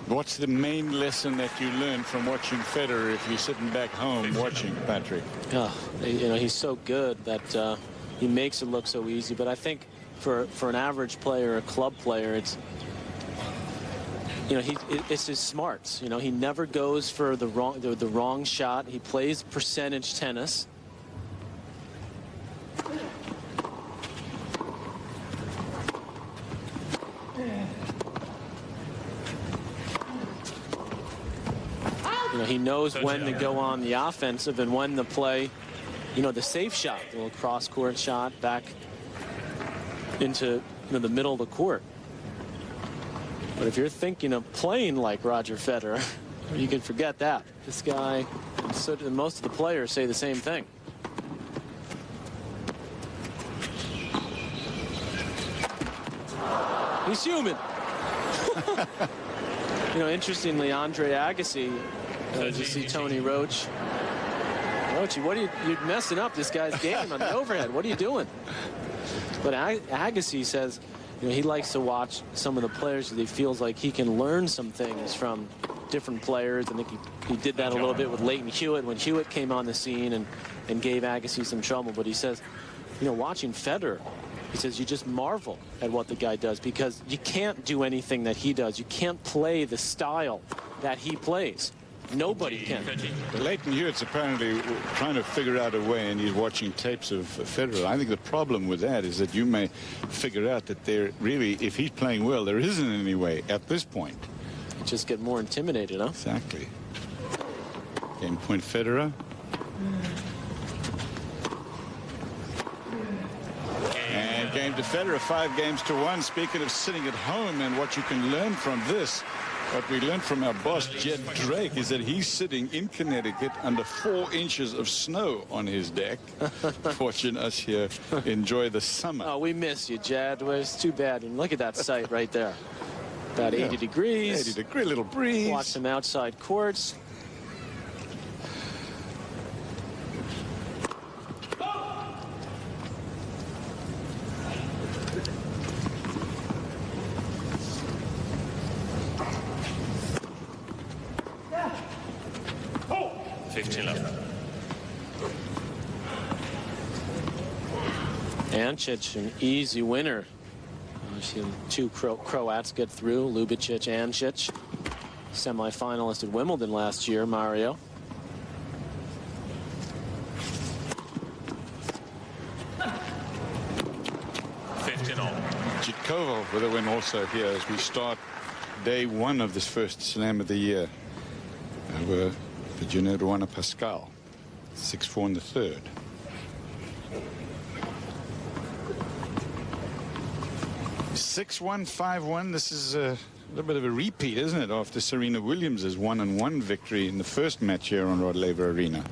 What's the main lesson that you learned from watching Federer if you're sitting back home watching, Patrick? Oh, you know, he's so good that he makes it look so easy. But I think for an average player, a club player, it's, you know, it's his smarts. You know, he never goes for the wrong shot. He plays percentage tennis. You know, he knows when to go on the offensive and when to play, you know, the safe shot, the little cross-court shot back into, you know, the middle of the court. But if you're thinking of playing like Roger Federer, you can forget that. This guy, and most of the players say the same thing. He's human. You know, interestingly, Andre Agassi, you see Tony Roach. Roachy, what are you're messing up this guy's game on the overhead. What are you doing? But Agassi says, you know, he likes to watch some of the players that he feels like he can learn some things from different players. I think he did that a little bit with Leighton Hewitt when Hewitt came on the scene and gave Agassi some trouble. But he says, you know, watching Federer, he says you just marvel at what the guy does because you can't do anything that he does. You can't play the style that he plays. Nobody can. Leighton Hewitt's apparently trying to figure out a way, and he's watching tapes of Federer. I think the problem with that is that you may figure out that there really, if he's playing well, there isn't any way at this point. You just get more intimidated, huh? Exactly. Game point Federer. And game to Federer, 5-1. Speaking of sitting at home and what you can learn from this, what we learned from our boss, Jed Drake, is that he's sitting in Connecticut under 4 inches of snow on his deck, watching us here enjoy the summer. Oh, we miss you, Jed. Well, it's too bad. And look at that sight right there. About 80 degrees. 80-degree, little breeze. Watch some outside courts. Ancic, an easy winner. Two Croats get through, Lubicic, Ancic. Semi-finalist at Wimbledon last year, Mario. Jitkova with a win also here as we start day 1 of this first Slam of the year over Virginia Ruana Pascal. 6-4 in the third. (6-1, 5-1). This is a little bit of a repeat, isn't it, after Serena Williams' 1-1 victory in the first match here on Rod Laver Arena.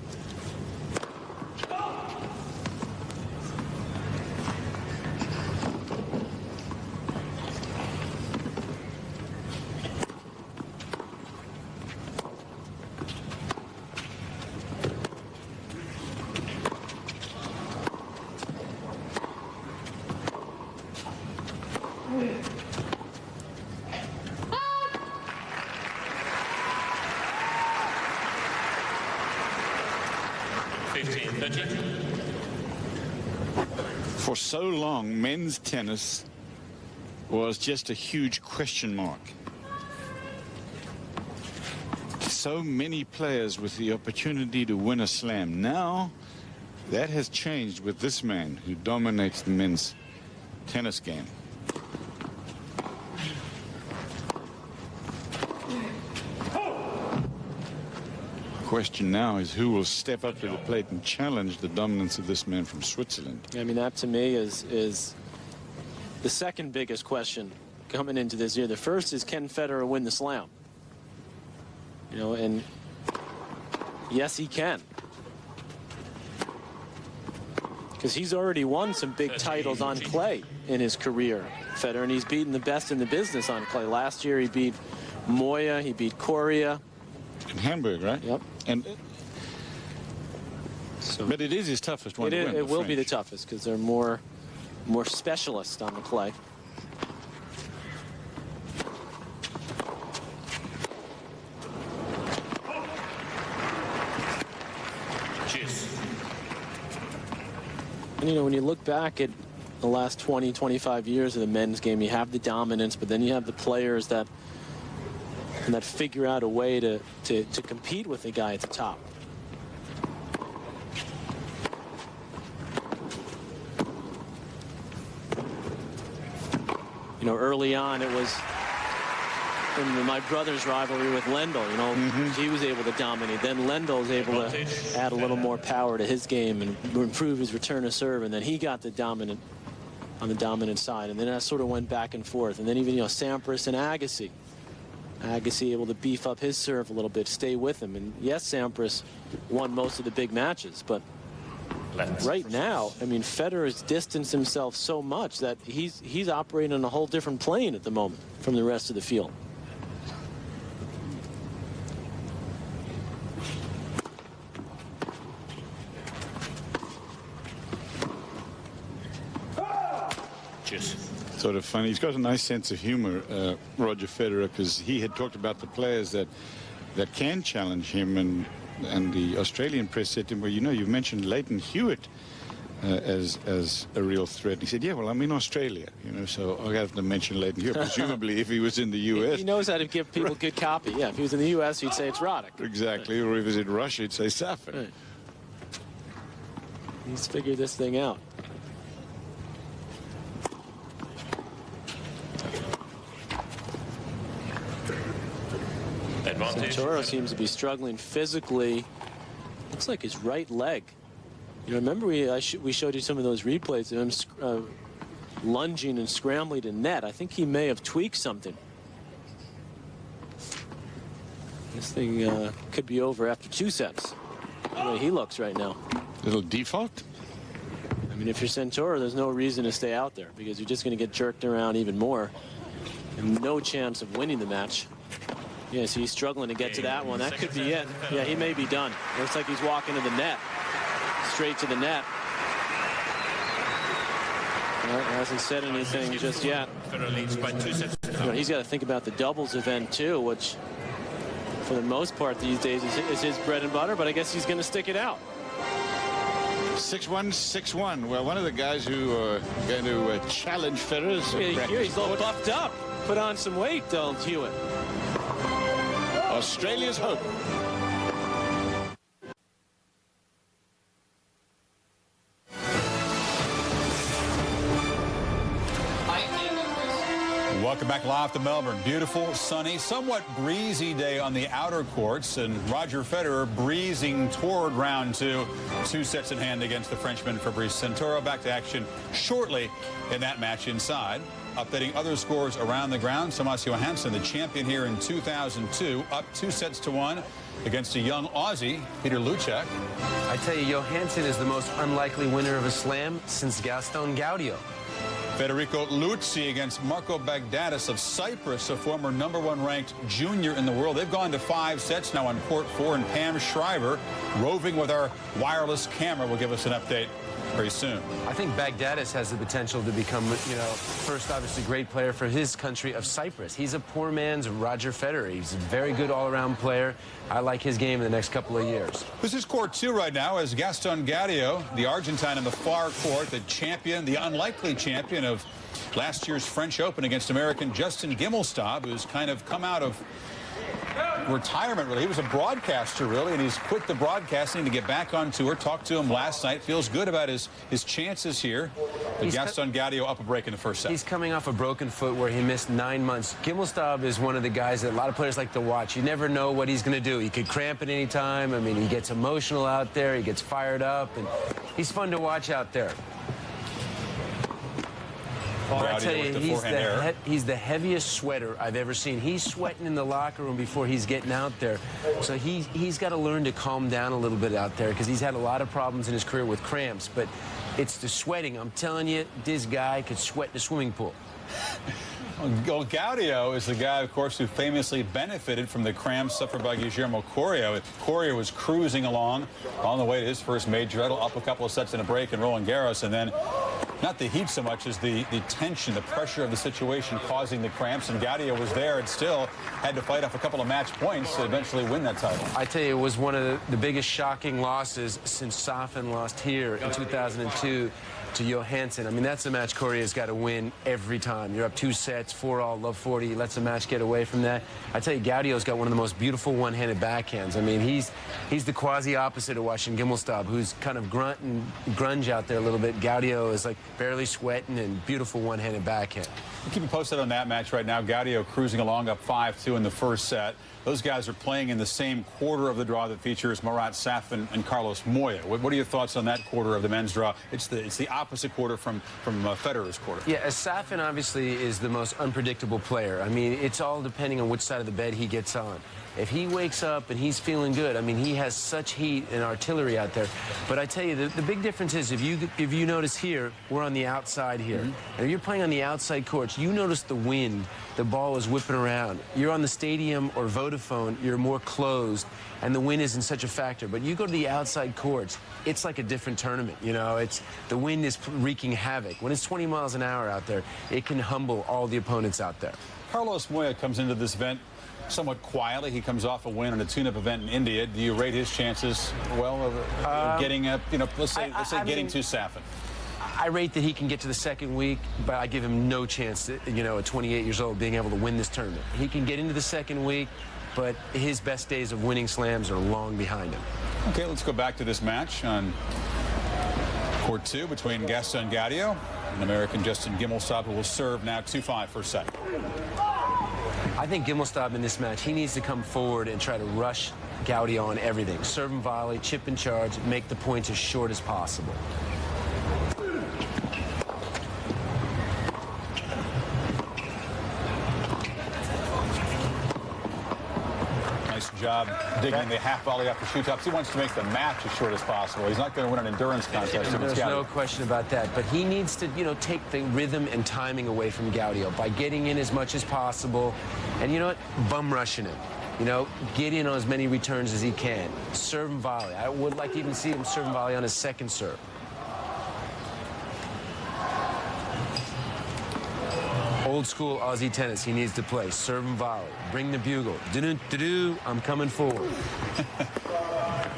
For so long, men's tennis was just a huge question mark. So many players with the opportunity to win a slam. Now, that has changed with this man who dominates the men's tennis game. Question now is who will step up to the plate and challenge the dominance of this man from Switzerland. I mean, that to me is the second biggest question coming into this year. The first is, can Federer win the slam? You know, and yes, he can. Because he's already won some big titles on clay in his career, Federer, and he's beaten the best in the business on clay. Last year he beat Moya, he beat Coria. In Hamburg, right? Yep. And but it is his toughest one to win. It will be the toughest because they're more specialist on the clay. And you know, when you look back at the last 20, 25 years of the men's game, you have the dominance, but then you have the players that figure out a way to compete with the guy at the top. You know, early on it was in my brother's rivalry with Lendl, you know, he was able to dominate. Then Lendl was able to add a little more power to his game and improve his return of serve, and then he got the dominant on the dominant side, and then that sort of went back and forth. And then even, you know, Sampras and Agassi. Agassi able to beef up his serve a little bit, stay with him. And yes, Sampras won most of the big matches, but right now, I mean, Federer has distanced himself so much that he's operating on a whole different plane at the moment from the rest of the field. Sort of funny. He's got a nice sense of humor, Roger Federer, because he had talked about the players that can challenge him, and the Australian press said to him, well, you know, you've mentioned Leighton Hewitt as a real threat. He said, yeah, well, I'm in Australia, you know, so I have to mention Leighton Hewitt. Presumably, if he was in the U.S. He knows how to give people good copy. Yeah, if he was in the U.S., he'd say it's Roddick. Exactly, or if he was in Russia, he'd say Safin. Right. He's figured this thing out. Santoro seems to be struggling physically. Looks like his right leg. You know, remember we showed you some of those replays of him lunging and scrambling to net. I think he may have tweaked something. This thing could be over after 2 sets. The way he looks right now. Little default? I mean, if you're Santoro, there's no reason to stay out there because you're just going to get jerked around even more. And no chance of winning the match. Yeah, so he's struggling to get to that one. That could be it. Yeah, he may be done. Looks like he's walking to the net. Straight to the net. Well, hasn't said anything just yet. You know, he's got to think about the doubles event, too, which, for the most part these days, is his bread and butter, but I guess he's going to stick it out. 6-1, 6-1. Well, one of the guys who are going to challenge Federer is he's all buffed up. Put on some weight, Hewitt. Australia's hope. Welcome back live to Melbourne. Beautiful, sunny, somewhat breezy day on the outer courts, and Roger Federer breezing toward round 2. 2 sets in hand against the Frenchman Fabrice Santoro. Back to action shortly in that match inside. Updating other scores around the ground. Tomas Johansson, the champion here in 2002, up 2-1 against a young Aussie, Peter Luchak. I tell you, Johansson is the most unlikely winner of a slam since Gaston Gaudio. Federico Luzzi against Marco Bagdatis of Cyprus, a former #1 ranked junior in the world. They've gone to 5 sets now on court 4, and Pam Shriver, roving with our wireless camera, will give us an update very soon. I think Baghdadis has the potential to become, first, obviously, great player for his country of Cyprus. He's a poor man's Roger Federer. He's a very good all-around player. I like his game in the next couple of years. This is court 2 right now as Gaston Gaudio, the Argentine in the far court, the champion, the unlikely champion of last year's French Open against American Justin Gimelstob, who's kind of come out of retirement, really. He was a broadcaster, really, and he's quit the broadcasting to get back on tour. Talked to him last night. Feels good about his chances here. But Gaston Gaudio up a break in the first set. He's coming off a broken foot where he missed 9 months. Gimelstob is one of the guys that a lot of players like to watch. You never know what he's going to do. He could cramp at any time. I mean, he gets emotional out there. He gets fired up, and he's fun to watch out there. I tell you, he's the heaviest sweater I've ever seen. He's sweating in the locker room before he's getting out there. So he's got to learn to calm down a little bit out there because he's had a lot of problems in his career with cramps. But it's the sweating. I'm telling you, this guy could sweat in the swimming pool. Well, Gaudio is the guy, of course, who famously benefited from the cramps suffered by Guillermo Coria. Coria was cruising along on the way to his first major title, up a couple of sets in a break in Roland Garros, and then not the heat so much as the tension, the pressure of the situation causing the cramps, and Gaudio was there and still had to fight off a couple of match points to eventually win that title. I tell you, it was one of the biggest shocking losses since Safin lost here in 2002 to Johansson. I mean, that's a match Coria's got to win every time. You're up 2 sets, 4-all, love 40. He lets a match get away from that. I tell you, Gaudio's got one of the most beautiful one-handed backhands. I mean, he's the quasi-opposite of watching Gimelstob, who's kind of grunge out there a little bit. Gaudio is like barely sweating and beautiful one-handed backhand. We'll keep you posted on that match right now. Gaudio cruising along up 5-2 in the first set. Those guys are playing in the same quarter of the draw that features Marat Safin and Carlos Moya. What are your thoughts on that quarter of the men's draw? It's the opposite quarter from Federer's quarter. Yeah, Safin obviously is the most unpredictable player. I mean, it's all depending on which side of the bed he gets on. If he wakes up and he's feeling good, I mean, he has such heat and artillery out there. But I tell you, the big difference is if you notice here, we're on the outside here. And if you're playing on the outside courts, you notice the wind, the ball is whipping around. You're on the Stadium or Vodafone, you're more closed, and the wind isn't such a factor. But you go to the outside courts, it's like a different tournament. You know, the wind is wreaking havoc. When it's 20 miles an hour out there, it can humble all the opponents out there. Carlos Moya comes into this event somewhat quietly. He comes off a win on a tune-up event in India. Do you rate his chances well of getting a, let's say getting to Safin? I rate that he can get to the second week, but I give him no chance, at 28 years old, being able to win this tournament. He can get into the second week, but his best days of winning slams are long behind him. Okay, let's go back to this match on court 2 between Gaston Gaudio and American Justin Gimelstob, who will serve now 2-5 first set. I think Gimelstob in this match, he needs to come forward and try to rush Gaudio on everything. Serve and volley, chip and charge, make the points as short as possible. Nice job digging the half volley off the shoe tops. He wants to make the match as short as possible. He's not going to win an endurance contest. There's no question about that. But he needs to, take the rhythm and timing away from Gaudio by getting in as much as possible. And you know what? Bum rushing him. Get in on as many returns as he can. Serve and volley. I would like to even see him serve and volley on his second serve. Old school Aussie tennis he needs to play. Serve and volley. Bring the bugle. Do-do-do-do. I'm coming forward.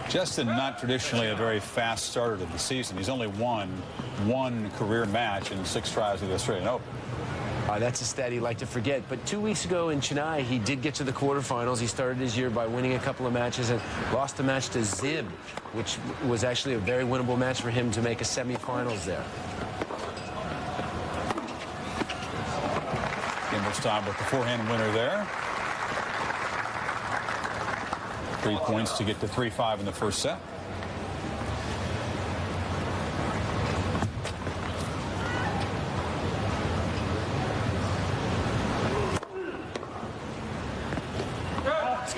Justin, not traditionally a very fast starter to the season. He's only won one career match in 6 tries of the Australian Open. That's a stat he'd like to forget. But 2 weeks ago in Chennai, he did get to the quarterfinals. He started his year by winning a couple of matches and lost a match to Zib, which was actually a very winnable match for him to make a semifinals there. Gimelstob with the forehand winner there. 3 points to get to 3-5 in the first set.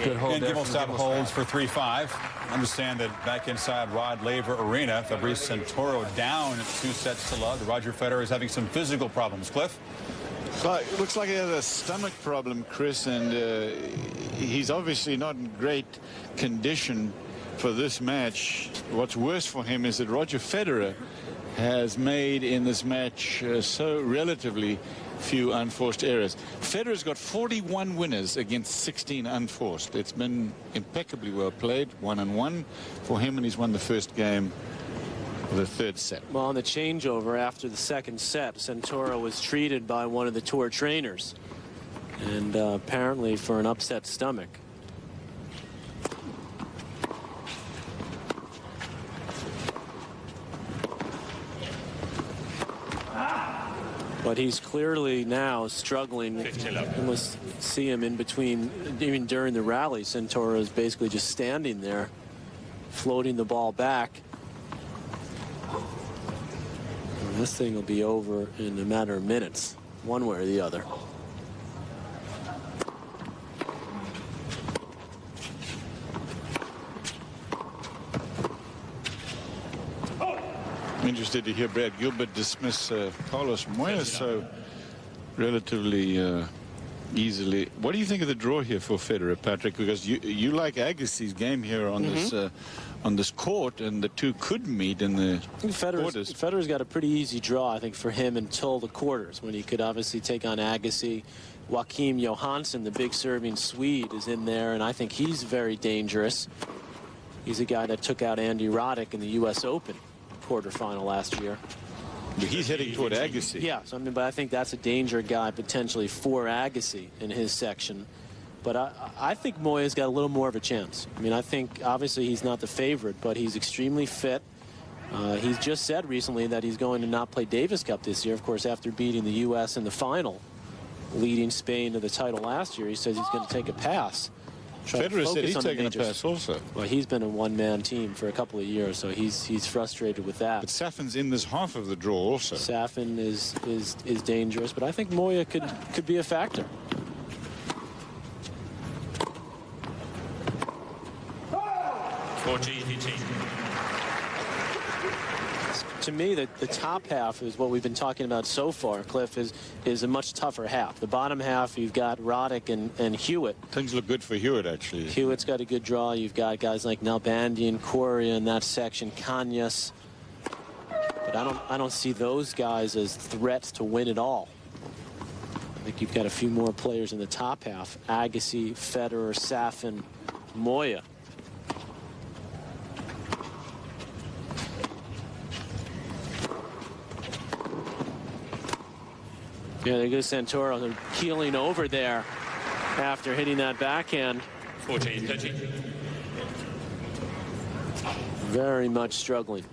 Good hold and there Gimelstob holds for 3-5. Understand that back inside Rod Laver Arena, Fabrice Santoro down 2 sets to love. Roger Federer is having some physical problems. Cliff? Well, it looks like he has a stomach problem, Chris, and he's obviously not in great condition for this match. What's worse for him is that Roger Federer has made in this match so relatively few unforced errors. Federer's got 41 winners against 16 unforced. It's been impeccably well played, 1-1 for him, and he's won the first game of the third set. Well, on the changeover after the second set, Santoro was treated by one of the tour trainers, and apparently for an upset stomach. But he's clearly now struggling. You must see him in between, even during the rally. Santoro is basically just standing there, floating the ball back. And this thing will be over in a matter of minutes, one way or the other. I'm interested to hear Brad Gilbert dismiss Carlos Moya so relatively easily. What do you think of the draw here for Federer, Patrick? Because you like Agassi's game here on this court, and the two could meet in the quarters. Federer's got a pretty easy draw, I think, for him until the quarters, when he could obviously take on Agassi. Joachim Johansson, the big serving Swede, is in there, and I think he's very dangerous. He's a guy that took out Andy Roddick in the U.S. Open quarterfinal last year. But he's heading toward Agassi. Yeah, so I mean, but I think that's a danger guy potentially for Agassi in his section. But I think Moya's got a little more of a chance. I mean, I think obviously he's not the favorite, but he's extremely fit. He's just said recently that he's going to not play Davis Cup this year. Of course, after beating the U.S. in the final, leading Spain to the title last year, he says he's going to take a pass. Federer said he's taking a pass also. Well, he's been a one-man team for a couple of years, so he's frustrated with that. But Safin's in this half of the draw also. Safin is dangerous, but I think Moya could be a factor. To me, the top half is what we've been talking about so far, Cliff, is a much tougher half. The bottom half, you've got Roddick and Hewitt. Things look good for Hewitt, actually. Hewitt's got a good draw. You've got guys like Nalbandian, Coria in that section, Kanyas. But I don't see those guys as threats to win it all. I think you've got a few more players in the top half. Agassi, Federer, Safin, Moya. Yeah, there goes Santoro. They're keeling over there after hitting that backhand. 14-30. Very much struggling.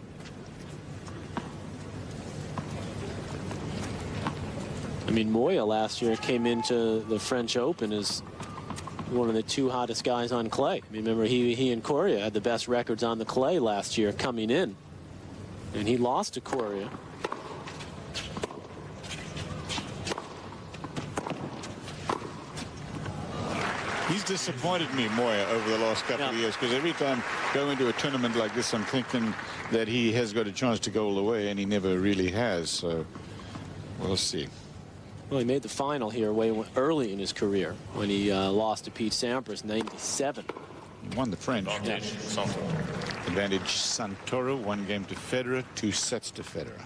I mean, Moya last year came into the French Open as one of the two hottest guys on clay. I mean, remember, he and Coria had the best records on the clay last year coming in. And he lost to Coria. He's disappointed me, Moya, over the last couple of years, because every time I go into a tournament like this, I'm thinking that he has got a chance to go all the way, and he never really has. So we'll see. Well, he made the final here way early in his career when he lost to Pete Sampras, 97. He won the French. Advantage Santoro. Advantage Santoro, 1 game to Federer, 2 sets to Federer.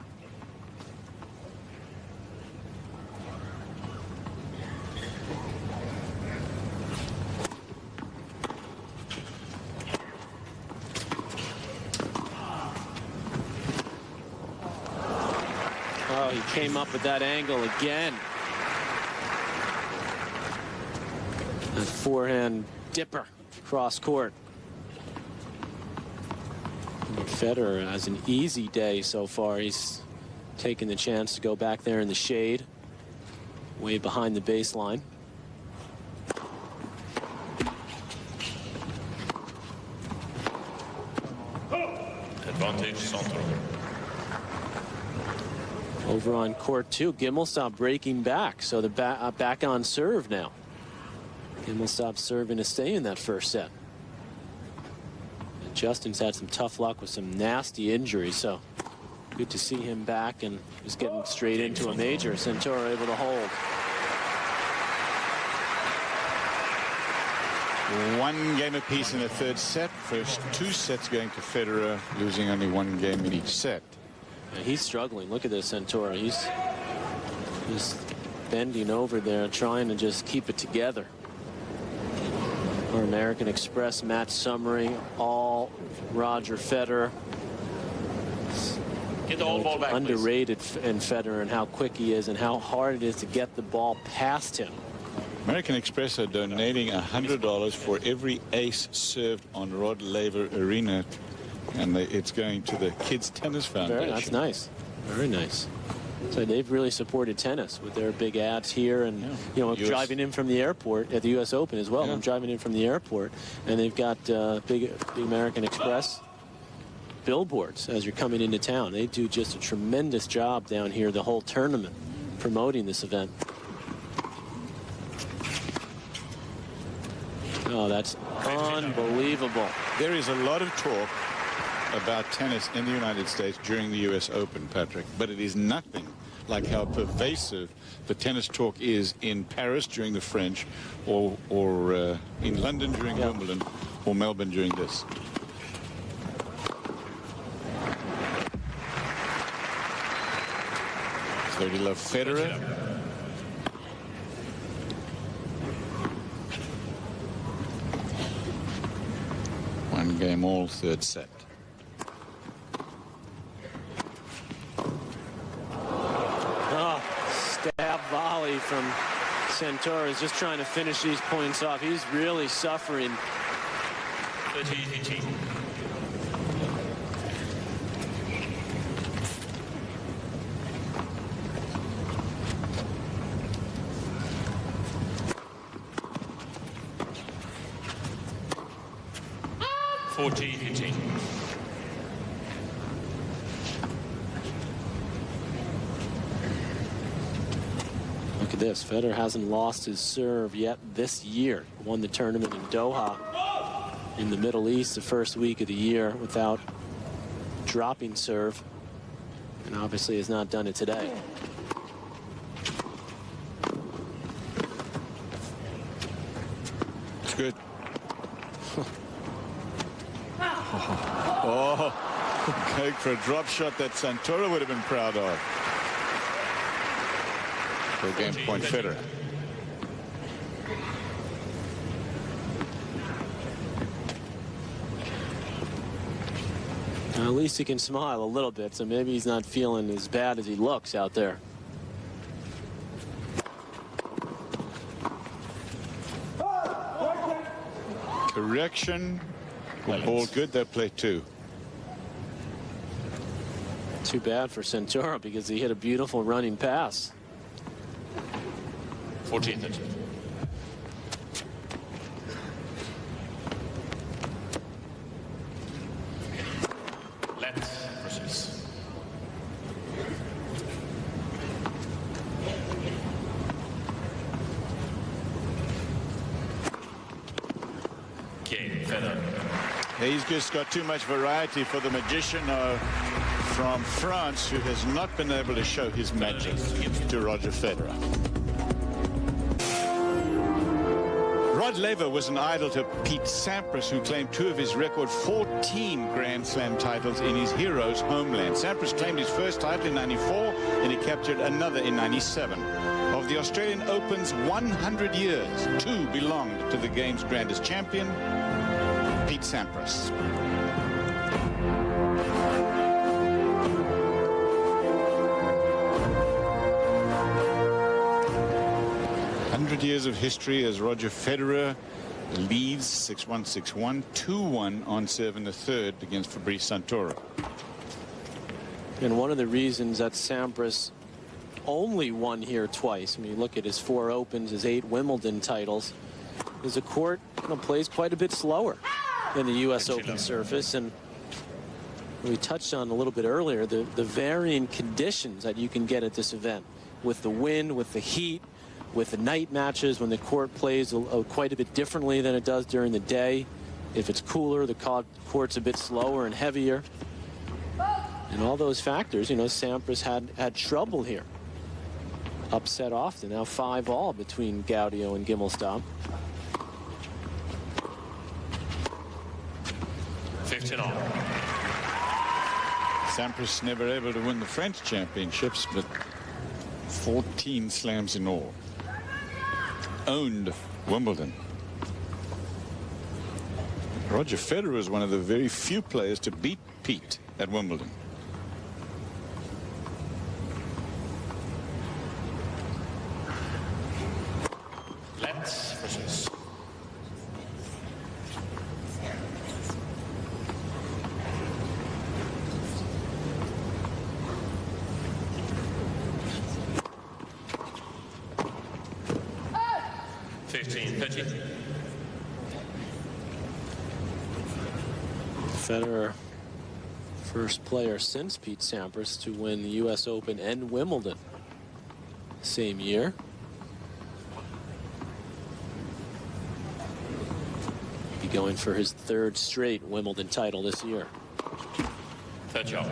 Oh, he came up with that angle again. A forehand dipper cross court. And Federer has an easy day so far. He's taking the chance to go back there in the shade, way behind the baseline. Advantage Santoro. Over on court 2, Gimelstob breaking back, so the back on serve now. Gimelstob serving to stay in that first set. And Justin's had some tough luck with some nasty injuries, so good to see him back and just getting straight into a major. Santoro able to hold. 1 game apiece in the third set. First 2 sets going to Federer, losing only 1 game in each set. And he's struggling. Look at this, Santoro. He's bending over there, trying to just keep it together. Our American Express match summary, all Roger Federer. Get the old ball back, Underrated in Federer and how quick he is and how hard it is to get the ball past him. American Express are donating $100 for every ace served on Rod Laver Arena, and it's going to the Kids Tennis Foundation. That's nice. Very nice. So they've really supported tennis with their big ads here, and you know, driving in from the airport at the U.S. Open as well. Yeah. I'm driving in from the airport, and they've got big American Express billboards as you're coming into town. They do just a tremendous job down here the whole tournament promoting this event. Oh, that's unbelievable. There is a lot of talk about tennis in the United States during the U.S. Open, Patrick, but it is nothing like how pervasive the tennis talk is in Paris during the French, or in London during Wimbledon, or Melbourne during this. So we love Federer. One game all, third set. Stab volley from Santoro is just trying to finish these points off. He's really suffering. 30-18. Look at this. Federer hasn't lost his serve yet this year. Won the tournament in Doha in the Middle East the first week of the year without dropping serve, and obviously has not done it today. It's good. Oh, going for a drop shot that Santoro would have been proud of. Full game point Federer. At least he can smile a little bit, so maybe he's not feeling as bad as he looks out there. Correction. All good. They'll play two. Too bad for Santoro because he hit a beautiful running pass. 14-13. Let's versus. Game, Federer. He's just got too much variety for the magician from France, who has not been able to show his magic to Roger Federer. Rod Laver was an idol to Pete Sampras, who claimed two of his record 14 Grand Slam titles in his hero's homeland. Sampras claimed his first title in '94, and he captured another in '97. Of the Australian Open's 100 years, two belonged to the game's grandest champion, Pete Sampras. Years of history as Roger Federer leads 6-1, 6-1, 2-1 on serve in the third against Fabrice Santoro. And one of the reasons that Sampras only won here twice, I mean, look at his 4 Opens, his 8 Wimbledon titles, is the court plays quite a bit slower than the U.S. Open surface. And we touched on a little bit earlier the varying conditions that you can get at this event with the wind, with the heat, with the night matches when the court plays quite a bit differently than it does during the day. If it's cooler, the court's a bit slower and heavier. And all those factors, you know, Sampras had trouble here. Upset often. Now 5-all between Gaudio and Gimelstob. 15-all. Sampras never able to win the French championships, but 14 slams in all. Owned Wimbledon. Roger Federer was one of the very few players to beat Pete at Wimbledon. Let's versus. Federer, first player since Pete Sampras to win the U.S. Open and Wimbledon same year. Be going for his third straight Wimbledon title this year. Third job.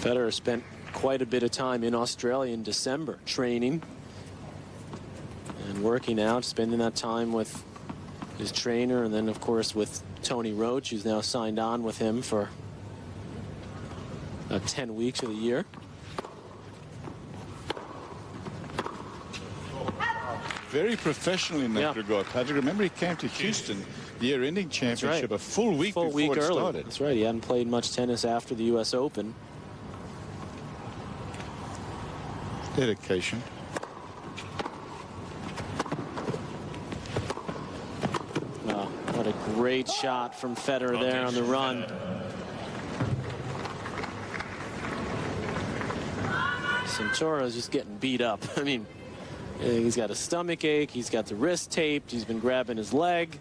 Federer spent quite a bit of time in Australia in December training and working out, spending that time with his trainer, and then of course with Tony Roach, who's now signed on with him for 10 weeks of the year. Very professional in that regard, Patrick. Remember, he came to Houston, the year-ending championship, a full week before it started. That's right. He hadn't played much tennis after the U.S. Open. Dedication. Wow, what a great shot from Federer there on the run. Santoro's just getting beat up. I mean, he's got a stomach ache. He's got the wrist taped. He's been grabbing his leg.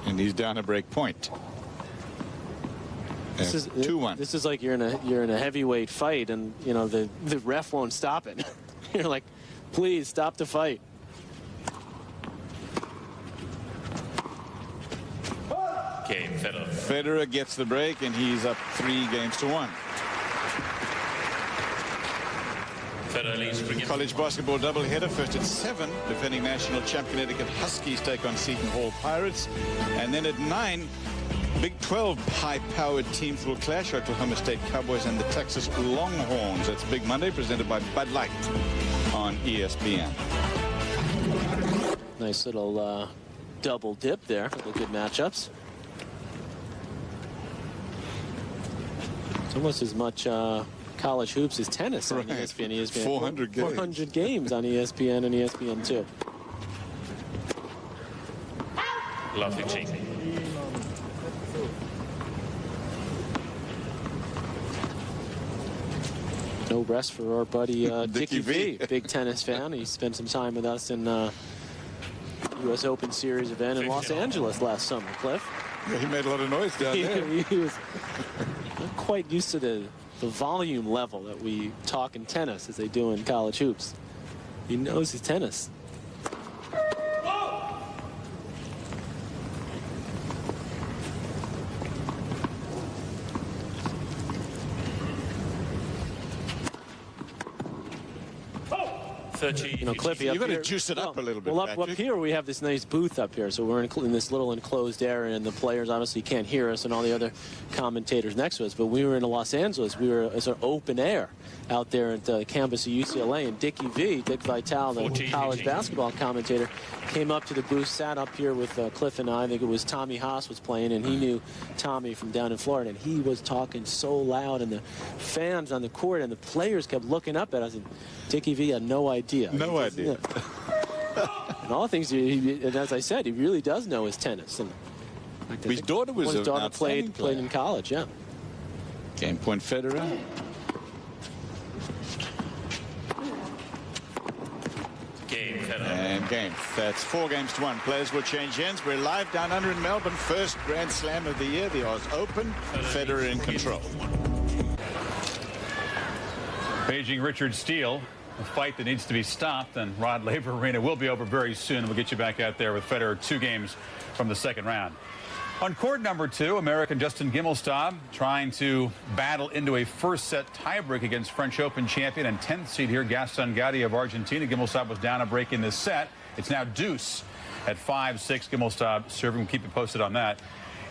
And he's down a break point. This is 2-1. This is like you're in a heavyweight fight, and you know the ref won't stop it. You're like, please stop the fight. Game Federer. Federer gets the break, and he's up 3-1. Federer leads college basketball doubleheader. First at 7, defending national champ Connecticut Huskies take on Seton Hall Pirates, and then at 9. Big 12 high-powered teams will clash. Oklahoma State Cowboys and the Texas Longhorns. That's Big Monday, presented by Bud Light on ESPN. Nice little double dip there for the good matchups. It's almost as much college hoops as tennis on ESPN. ESPN 400 games. 400 games on ESPN and ESPN2. Lovely cheek. No rest for our buddy Dickie V, big tennis fan. He spent some time with us in U.S. Open Series event in Los Angeles last summer, Cliff. Yeah, he made a lot of noise down there. He was not quite used to the volume level that we talk in tennis as they do in college hoops. He knows his tennis. You know, Cliffy, you've got to juice it up a little bit. Well, up here we have this nice booth up here, so we're in this little enclosed area, and the players obviously can't hear us, and all the other commentators next to us. But we were in Los Angeles. We were as an open air out there at the campus of UCLA, and Dick Vitale, the college basketball commentator, came up to the booth, sat up here with Cliff and I think it was Tommy Haas was playing, and he knew Tommy from down in Florida, and he was talking so loud, and the fans on the court and the players kept looking up at us, and Dickie V had no idea. No idea. And all things, and as I said, he really does know his tennis. And his daughter was his daughter played in college, yeah. Game point Federer. And game. That's 4-1. Players will change hands. We're live down under in Melbourne. First Grand Slam of the year, the Oz Open. Federer in control. Beijing Richard Steele a fight that needs to be stopped, and Rod Laver Arena will be over very soon. We'll get you back out there with Federer 2 games from the second round. On court number 2, American Justin Gimelstob trying to battle into a first-set tiebreak against French Open champion and 10th seed here, Gaston Gatti of Argentina. Gimelstob was down a break in this set. It's now deuce at 5-6. Gimelstob serving. We'll keep you posted on that.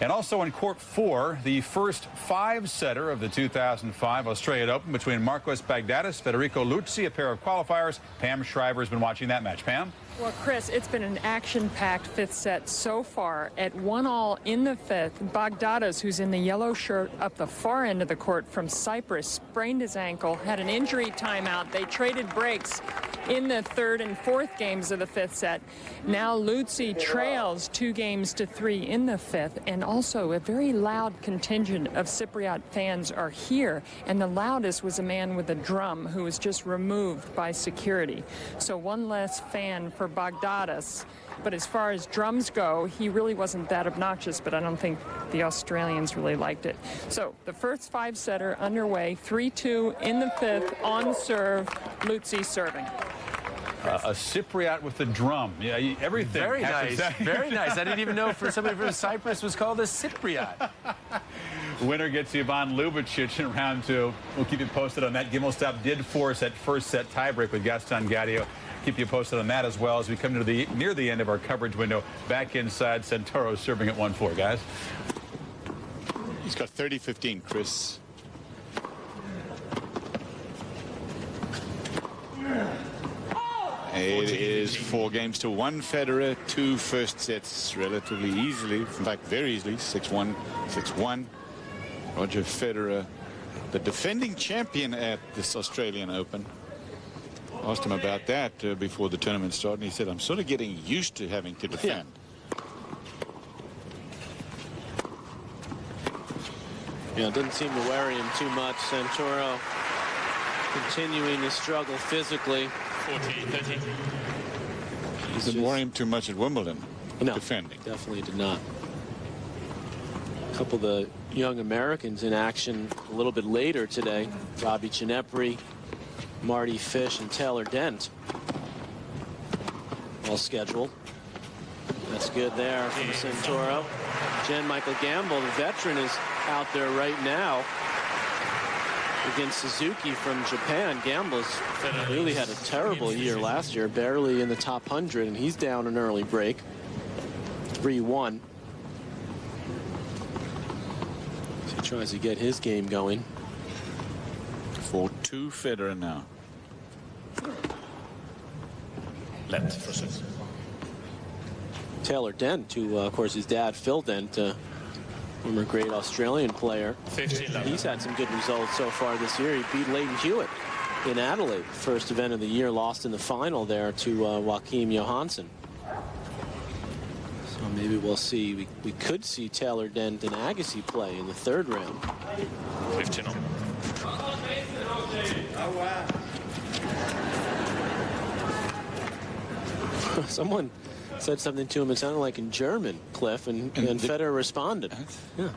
And also on court 4, the first 5-setter of the 2005 Australian Open between Marcos Baghdatis, Federico Luzzi, a pair of qualifiers. Pam Shriver has been watching that match. Pam? Well, Chris, it's been an action-packed 5th set so far. At 1-all in the 5th, Baghdatis, who's in the yellow shirt up the far end of the court from Cyprus, sprained his ankle, had an injury timeout. They traded breaks in the 3rd and 4th games of the 5th set. Now Luzzi trails 2-3 in the 5th, and also a very loud contingent of Cypriot fans are here, and the loudest was a man with a drum who was just removed by security. So one less fan for Baghdatis. But as far as drums go, he really wasn't that obnoxious, but I don't think the Australians really liked it. So the first 5-setter underway, 3-2 in the 5th, on serve, Luzzi serving. A Cypriot with the drum. Yeah, everything. Very nice. Very nice. I didn't even know for somebody from Cyprus was called a Cypriot. Winner gets Ivan Lubicic in round 2. We'll keep you posted on that. Gimelstob did force that first set tiebreak with Gaston Gatti. Keep you posted on that as well as we come to the near the end of our coverage window. Back inside, Santoro serving at 1-4, guys. He's got 30-15, Chris. It is 4-1 Federer, 2 first sets relatively easily, in fact very easily, 6-1, 6-1. Roger Federer, the defending champion at this Australian Open. Asked him about that before the tournament started, and he said, I'm sort of getting used to having to defend. Yeah, it didn't seem to worry him too much. Santoro continuing to struggle physically. 14-13. He didn't worry him too much at Wimbledon. No, defending. Definitely did not. A couple of the young Americans in action a little bit later today. Robbie Ginepri, Marty Fish, and Taylor Dent. All scheduled. That's good there from Santoro. Jen Michael Gamble, the veteran, is out there right now against Suzuki from Japan. Gamble's really had a terrible year last year, barely in the top 100, and he's down an early break. 3-1. So he tries to get his game going. 4-2 Federer now. Left for 6. Taylor Dent, who, of course, his dad, Phil Dent, former great Australian player. 15-11. He's had some good results so far this year. He beat Leighton Hewitt in Adelaide, first event of the year, lost in the final there to Joachim Johansson. So maybe we'll see. We could see Taylor Dent and Agassi play in the 3rd round. 15 on. Someone said something to him. It sounded like in German, Cliff, and Federer responded. Yeah.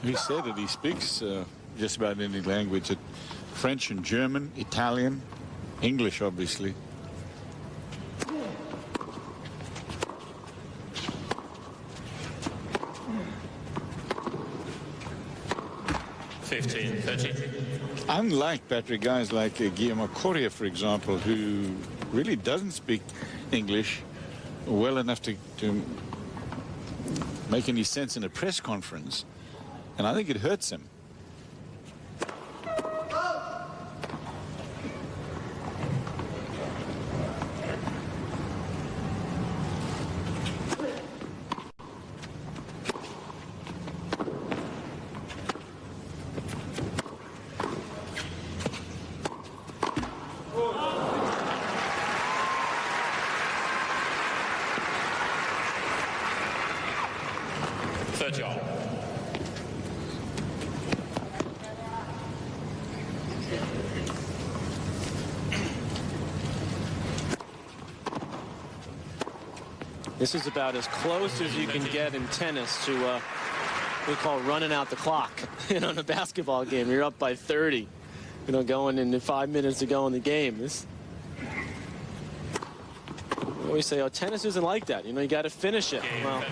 He said that he speaks just about any language. French and German, Italian, English, obviously. Unlike Patrick, guys like Guillermo Coria, for example, who really doesn't speak English well enough to make any sense in a press conference, and I think it hurts him. This is about as close as you can get in tennis to we call running out the clock. On a basketball game, you're up by 30. you know, going into 5 minutes to go in the game. This, we always say, oh, tennis isn't like that. You know, you got to finish it. Well,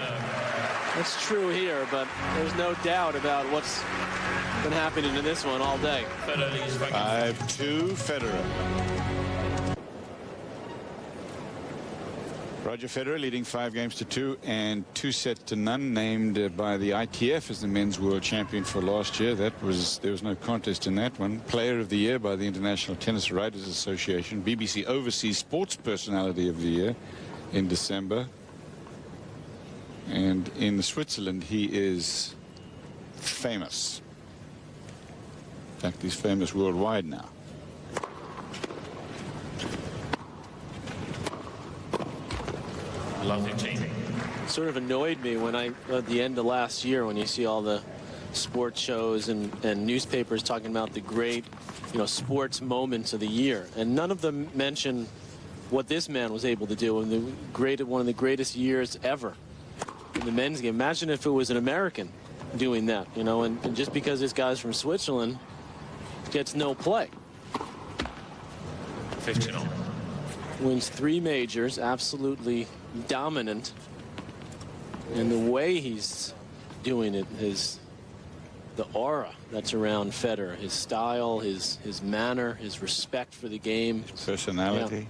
that's true here, but there's no doubt about what's been happening in this one all day. 5-2 Federer. Roger Federer leading 5-2 and 2-0, named by the ITF as the men's world champion for last year. There was no contest in that one. Player of the year by the International Tennis Writers Association. BBC Overseas Sports Personality of the Year in December. And in Switzerland, he is famous. In fact, he's famous worldwide now. Sort of annoyed me when at the end of last year, when you see all the sports shows and newspapers talking about the great, you know, sports moments of the year, and none of them mention what this man was able to do in one of the greatest years ever in the men's game. Imagine if it was an American doing that, you know, and just because this guy's from Switzerland gets no play. 15-0. Wins 3 majors, absolutely dominant. And the way he's doing it, the aura that's around Federer, his style, his manner, his respect for the game. Personality.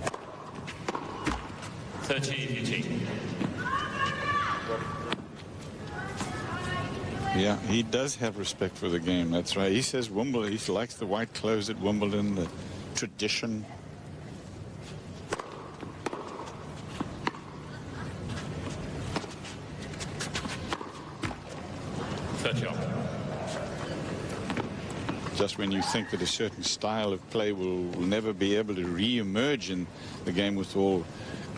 Yeah. 13-18. Yeah, he does have respect for the game. That's right. He says Wimbledon, he likes the white clothes at Wimbledon, the tradition. Just when you think that a certain style of play will never be able to re-emerge in the game with all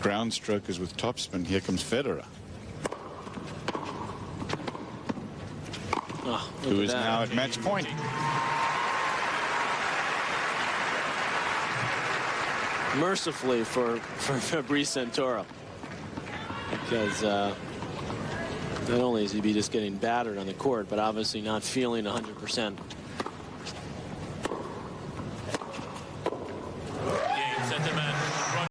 ground strokers with topspin, here comes Federer. Oh, who is now at match point. Mercifully for Fabrice Santoro, because not only is he just getting battered on the court, but obviously not feeling 100%.